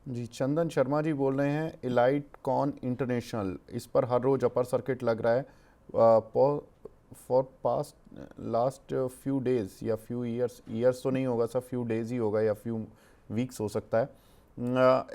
जी, चंदन शर्मा जी बोल रहे हैं इलाइट कॉन इंटरनेशनल, इस पर हर रोज अपर सर्किट लग रहा है for past last few days या फ्यू ईयर्स तो नहीं होगा सर, फ्यू डेज ही होगा या फ्यू वीक्स हो सकता है।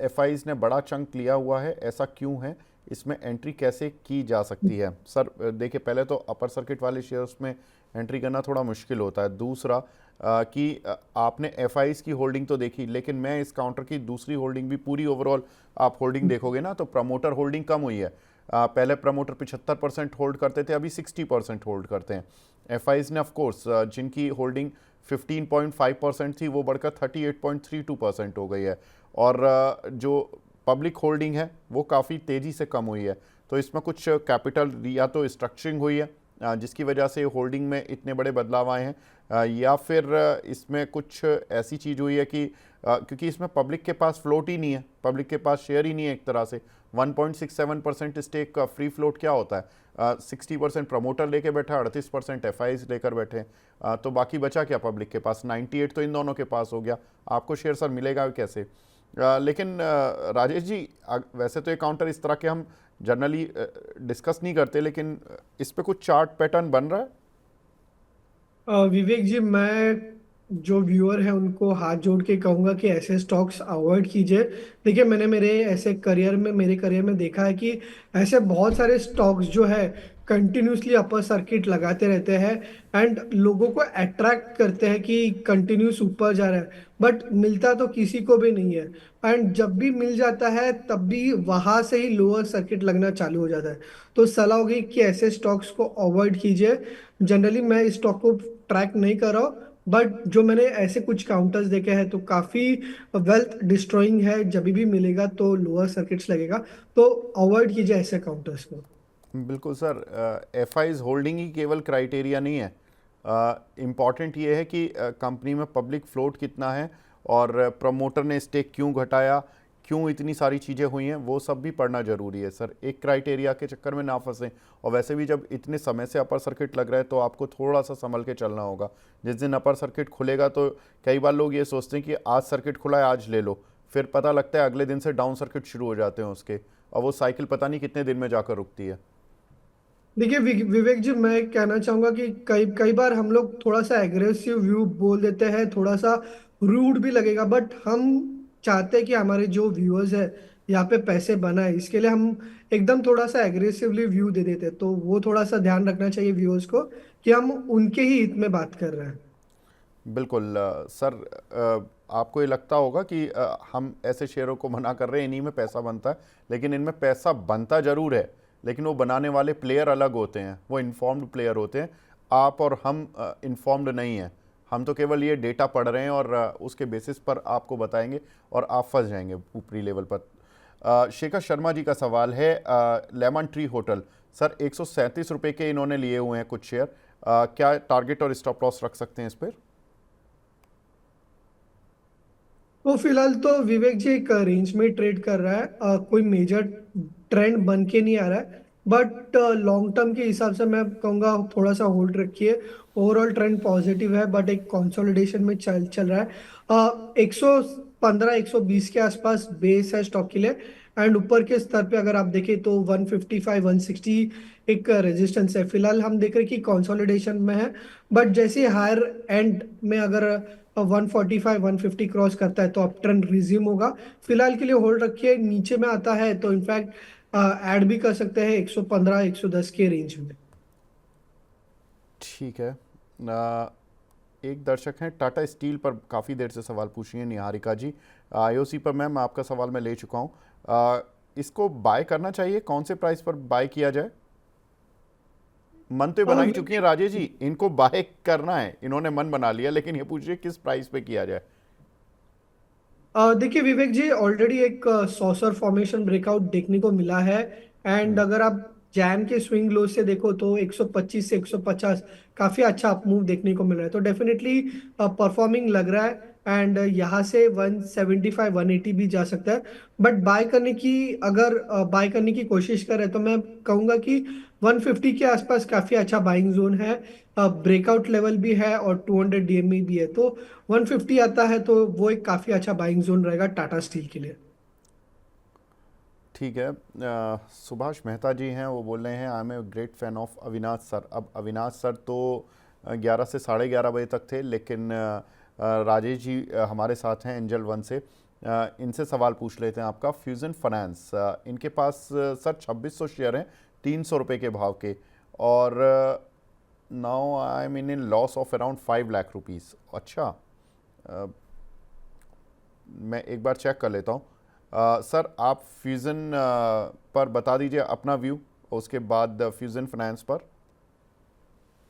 एफआईज ने बड़ा चंक लिया हुआ है, ऐसा क्यों है? इसमें एंट्री कैसे की जा सकती है? सर देखिए, पहले तो अपर सर्किट वाले शेयर्स में एंट्री करना थोड़ा मुश्किल होता है। दूसरा कि आपने एफआईज की होल्डिंग तो देखी, लेकिन मैं इस काउंटर की दूसरी होल्डिंग भी पूरी ओवरऑल आप होल्डिंग देखोगे ना, तो प्रमोटर होल्डिंग कम हुई है। पहले प्रमोटर 75% होल्ड करते थे, अभी 60% होल्ड करते हैं। एफआईज ने ऑफकोर्स जिनकी होल्डिंग 15.5% थी वो बढ़कर 38.32% हो गई है, और जो पब्लिक होल्डिंग है वो काफ़ी तेज़ी से कम हुई है। तो इसमें कुछ कैपिटल या तो स्ट्रक्चरिंग हुई है जिसकी वजह से होल्डिंग में इतने बड़े बदलाव आए हैं, या फिर इसमें कुछ ऐसी चीज़ हुई है कि क्योंकि इसमें पब्लिक के पास फ्लोट ही नहीं है, पब्लिक के पास शेयर ही नहीं है एक तरह से। 1.67% स्टेक का फ्री फ्लोट क्या होता है? 60% प्रमोटर लेके बैठा, 38% एफआईज लेकर बैठे हैं, तो बाकी बचा क्या पब्लिक के पास? 98 तो इन दोनों के पास हो गया। आपको शेयर सर मिलेगा कैसे? लेकिन राजेश जी, वैसे तो ये काउंटर इस तरह के हम जनरली डिस्कस नहीं करते, लेकिन इस पे कुछ चार्ट पैटर्न बन रहा है? विवेक जी, मैं जो व्यूअर है उनको हाथ जोड़ के कहूंगा कि ऐसे स्टॉक्स अवॉइड कीजिए। देखिए, मैंने मेरे करियर में देखा है कि ऐसे बहुत सारे स्टॉक्स जो है कंटिन्यूसली अपर सर्किट लगाते रहते हैं एंड लोगों को अट्रैक्ट करते हैं कि कंटिन्यूस ऊपर जा रहा है, बट मिलता तो किसी को भी नहीं है। एंड जब भी मिल जाता है तब भी वहां से ही लोअर सर्किट लगना चालू हो जाता है। तो सलाह होगी कि ऐसे स्टॉक्स को अवॉइड कीजिए। जनरली मैं इस स्टॉक को ट्रैक नहीं कर रहा हूँ, बट जो मैंने ऐसे कुछ काउंटर्स देखे हैं तो काफी वेल्थ डिस्ट्रॉइंग है। जब भी मिलेगा तो लोअर सर्किट्स लगेगा, तो अवॉइड कीजिए ऐसे काउंटर्स को। बिल्कुल सर, एफआईज होल्डिंग ही केवल क्राइटेरिया नहीं है, इम्पॉर्टेंट ये है कि कंपनी में पब्लिक फ्लोट कितना है और प्रमोटर ने स्टेक क्यों घटाया, क्यों इतनी सारी चीज़ें हुई हैं, वो सब भी पढ़ना ज़रूरी है सर। एक क्राइटेरिया के चक्कर में ना फंसें। और वैसे भी जब इतने समय से अपर सर्किट लग रहा है तो आपको थोड़ा सा संभल के चलना होगा। जिस दिन अपर सर्किट खुलेगा तो कई बार लोग ये सोचते हैं कि आज सर्किट खुला है आज ले लो, फिर पता लगता है अगले दिन से डाउन सर्किट शुरू हो जाते हैं उसके, और वो साइकिल पता नहीं कितने दिन में जाकर रुकती है। देखिए विवेक जी, मैं कहना चाहूंगा कि कई कई बार हम लोग थोड़ा सा एग्रेसिव व्यू बोल देते हैं, थोड़ा सा रूड भी लगेगा, बट हम चाहते हैं कि हमारे जो व्यूअर्स है यहाँ पे पैसे बनाए, इसके लिए हम एकदम थोड़ा सा एग्रेसिवली व्यू दे देते हैं। तो वो थोड़ा सा ध्यान रखना चाहिए व्यूअर्स को कि हम उनके ही हित में बात कर रहे हैं। बिल्कुल सर, आपको ये लगता होगा कि हम ऐसे शेयरों को मना कर रहे हैं, इन्हीं में पैसा बनता है, लेकिन इनमें पैसा बनता ज़रूर है, लेकिन वो बनाने वाले प्लेयर अलग होते हैं, वो इन्फॉर्म्ड प्लेयर होते हैं। आप और हम इन्फॉर्म्ड नहीं हैं, हम तो केवल ये डेटा पढ़ रहे हैं और उसके बेसिस पर आपको बताएंगे और आप फंस जाएंगे ऊपरी लेवल पर। शेखर शर्मा जी का सवाल है, लेमन ट्री होटल सर 137 रुपये के इन्होंने लिए हुए हैं कुछ शेयर, क्या टारगेट और स्टॉप लॉस रख सकते हैं इस पर? तो फिलहाल तो विवेक जी एक रेंज में ट्रेड कर रहा है, कोई मेजर ट्रेंड बन के नहीं आ रहा है, बट लॉन्ग टर्म के हिसाब से मैं कहूँगा थोड़ा सा होल्ड रखिए। ओवरऑल ट्रेंड पॉजिटिव है, बट एक कंसोलिडेशन में चल रहा है। 115 120 के आसपास बेस है स्टॉक के लिए, एंड ऊपर के स्तर पे अगर आप देखें तो 155 160 एक रेजिस्टेंस है। फिलहाल हम देख रहे हैं कि कंसोलिडेशन में है, बट जैसे हायर एंड में अगर 145 150 क्रॉस करता है तो अप ट्रेंड रिज्यूम होगा। फिलहाल के लिए होल्ड रखिए, नीचे में आता है तो इनफैक्ट ऐड भी कर सकते हैं 115 110 के रेंज में। ठीक है। एक दर्शक हैं टाटा स्टील पर काफ़ी देर से सवाल पूछ रही हैं, निहारिका जी। आईओसी पर मैम आपका सवाल मैं ले चुका हूँ, इसको बाय करना चाहिए, कौन से प्राइस पर बाय किया जाए? मन तो बना ही चुकी हैं राजेश जी, इनको बाय करना है, इन्होंने मन बना लिया, लेकिन ये पूछ रहे किस प्राइस पे किया जाए। देखिए विवेक जी, ऑलरेडी एक सॉसर फॉर्मेशन ब्रेकआउट देखने को मिला है, एंड अगर आप जैन के स्विंग लो से देखो तो 125 से 150 काफी अच्छा अप मूव देखने को मिल रहा है, तो डेफिनेटली परफॉर्मिंग लग रहा है। एंड यहाँ से 175 180 भी जा सकता है। बट बाय करने की, अगर बाय करने की कोशिश करें तो मैं कहूंगा कि 150 के आसपास काफी अच्छा बाइंग जोन है। ब्रेकआउट लेवल भी है और 200 डीएमए भी है, तो 150 आता है तो वो एक काफी अच्छा बाइंग जोन रहेगा टाटा स्टील के लिए। ठीक है। सुभाष मेहता जी हैं, वो बोल रहे हैं I am a great fan of Avinash sir. अब अविनाश सर तो 11 से 11:30 बजे तक थे, लेकिन राजेश जी हमारे साथ हैं एंजल वन से। इनसे सवाल पूछ लेते हैं आपका। फ्यूजन फाइनेंस, इनके पास सर 2600 शेयर हैं 300 रुपये के भाव के, और now I am in loss of around 5 lakh rupees. अच्छा, मैं एक बार चेक कर लेता हूँ। सर आप फ्यूज़न पर बता दीजिए अपना व्यू, और उसके बाद फ्यूज़न फाइनेंस पर।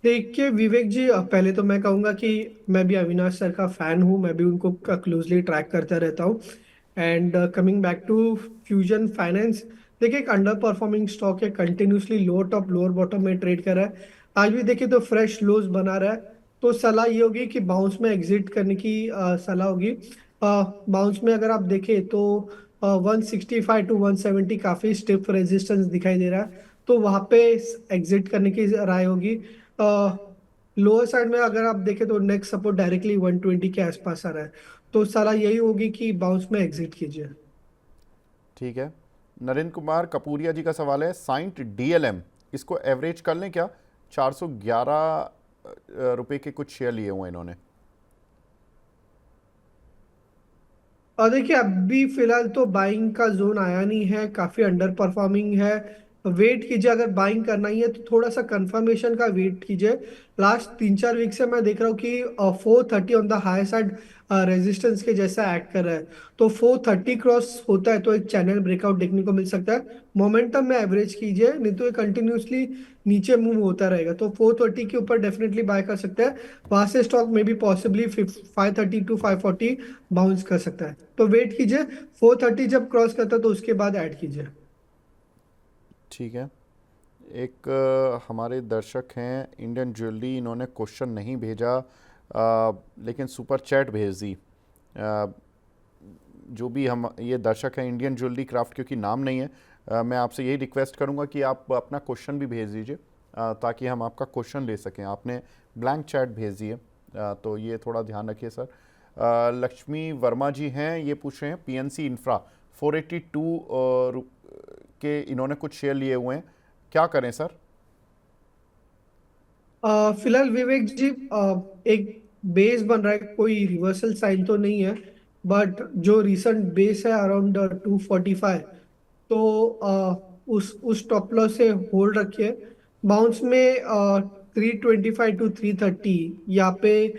देखिए विवेक जी, पहले तो मैं कहूंगा कि मैं भी अविनाश सर का फैन हूं, मैं भी उनको क्लोजली ट्रैक करता रहता हूं। And coming back to Fusion Finance, देखिए एक अंडर परफॉर्मिंग स्टॉक है, continuously lower top lower bottom में ट्रेड कर रहा है। आज भी देखिए तो फ्रेश लोज बना रहा है, तो सलाह ये होगी कि बाउंस में एग्जिट करने की सलाह होगी। बाउंस में अगर आप देखें तो 165 to 170 काफी स्टिफ रेजिस्टेंस दिखाई दे रहा है, तो वहां पे एग्जिट करने की राय होगी। लोअर साइड में अगर आप देखें तो नेक्स्ट सपोर्ट डायरेक्टली 120 के आसपास आ रहा है, तो सलाह यही होगी कि बाउंस में एग्जिट कीजिए। ठीक है। नरेंद्र कुमार कपूरिया जी का सवाल है, साइंट डीएलएम, इसको एवरेज कर लें क्या? 411 रुपए के कुछ शेयर लिए हुए इन्होंने। और देखिए अभी फिलहाल तो बाइंग का जोन आया नहीं है, काफी अंडर परफॉर्मिंग है। वेट कीजिए, अगर बाइंग करना ही है तो थोड़ा सा कंफर्मेशन का वेट कीजिए। लास्ट 3-4 वीक से मैं देख रहा हूँ कि 430 on the high side resistance के जैसा एक्ट कर रहा है, तो 430 क्रॉस होता है तो एक चैनल ब्रेकआउट देखने को मिल सकता है। मोमेंटम में एवरेज कीजिए, नहीं तो ये कंटिन्यूसली नीचे मूव होता रहेगा, तो 430 के ऊपर डेफिनेटली बाय कर सकते हैं। वहां से स्टॉक में भी पॉसिबली 530 to 540 बाउंस कर सकता है, तो वेट कीजिए। 430 जब क्रॉस करता है तो उसके बाद ऐड कीजिए। ठीक है। एक हमारे दर्शक हैं इंडियन ज्वेलरी, इन्होंने क्वेश्चन नहीं भेजा लेकिन सुपर चैट भेज दी। जो भी हम ये दर्शक हैं इंडियन ज्वेलरी क्राफ्ट, क्योंकि नाम नहीं है, मैं आपसे यही रिक्वेस्ट करूंगा कि आप अपना क्वेश्चन भी भेज दीजिए ताकि हम आपका क्वेश्चन ले सकें। आपने ब्लैंक चैट भेज दिए, तो ये थोड़ा ध्यान रखिए सर। लक्ष्मी वर्मा जी हैं, ये पूछ रहे हैं पीएनसी इंफ्रा 482 के इन्होंने कुछ शेयर लिए हुए हैं, क्या करें सर? फिलहाल विवेक जी, एक बेस बन रहा है, कोई रिवर्सल साइन तो नहीं है, बट जो रिसेंट बेस है अराउंड 245, तो उस टॉप लॉस से होल्ड रखिए। बाउंस में 325 to 330 यहाँ पे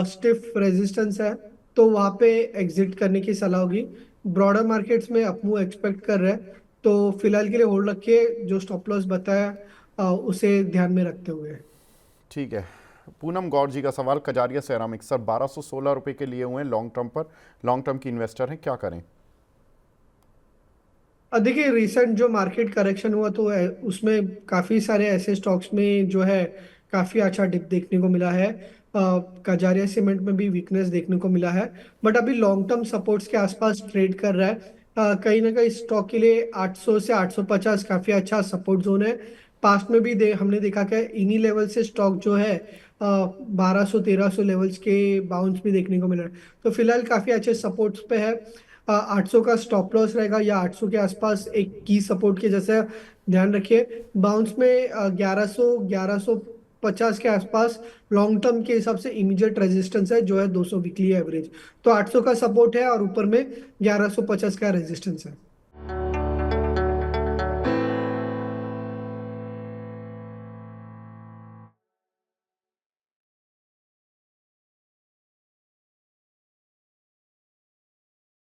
स्टिफ रेजिस्टेंस है, तो वहाँ पे एग्जिट करने की सलाह होगी। ब्रॉडर मार्केट्स में अपमूव एक्सपेक्ट कर रहे हैं, तो फिलहाल के लिए होल्ड रखिए, जो स्टॉप लॉस बताया उसे ध्यान में रखते हुए। ठीक है। पूनम गौर जी का सवाल, कजारिया सेरामिक्स सर 1216 रुपए के लिए हुए हैं लॉन्ग टर्म पर, लॉन्ग टर्म की इन्वेस्टर हैं, क्या करें? देखिए रिसेंट जो मार्केट करेक्शन हुआ तो उसमें काफी सारे ऐसे स्टॉक्स में जो है काफी अच्छा डिप देखने को मिला है। कजारिया सीमेंट में भी वीकनेस देखने को मिला है, बट अभी लॉन्ग टर्म सपोर्ट्स के आसपास ट्रेड कर रहा है। कहीं ना कहीं स्टॉक के लिए 800 से 850 काफी अच्छा सपोर्ट जोन है। पास्ट में भी हमने देखा कि इन्हीं लेवल से स्टॉक जो है 1200-1300 लेवल्स के बाउंस भी देखने को मिल रहा है, तो फिलहाल काफी अच्छे सपोर्ट्स पे है। 800 का स्टॉप लॉस रहेगा, या 800 के आसपास एक की सपोर्ट के जैसे ध्यान रखिए। बाउंस में 1100-1150 के आसपास लॉन्ग टर्म के हिसाब से इमीडिएट रेजिस्टेंस है, जो है 200 वीकली एवरेज, तो 800 का सपोर्ट है और ऊपर में 1150 का रेजिस्टेंस है।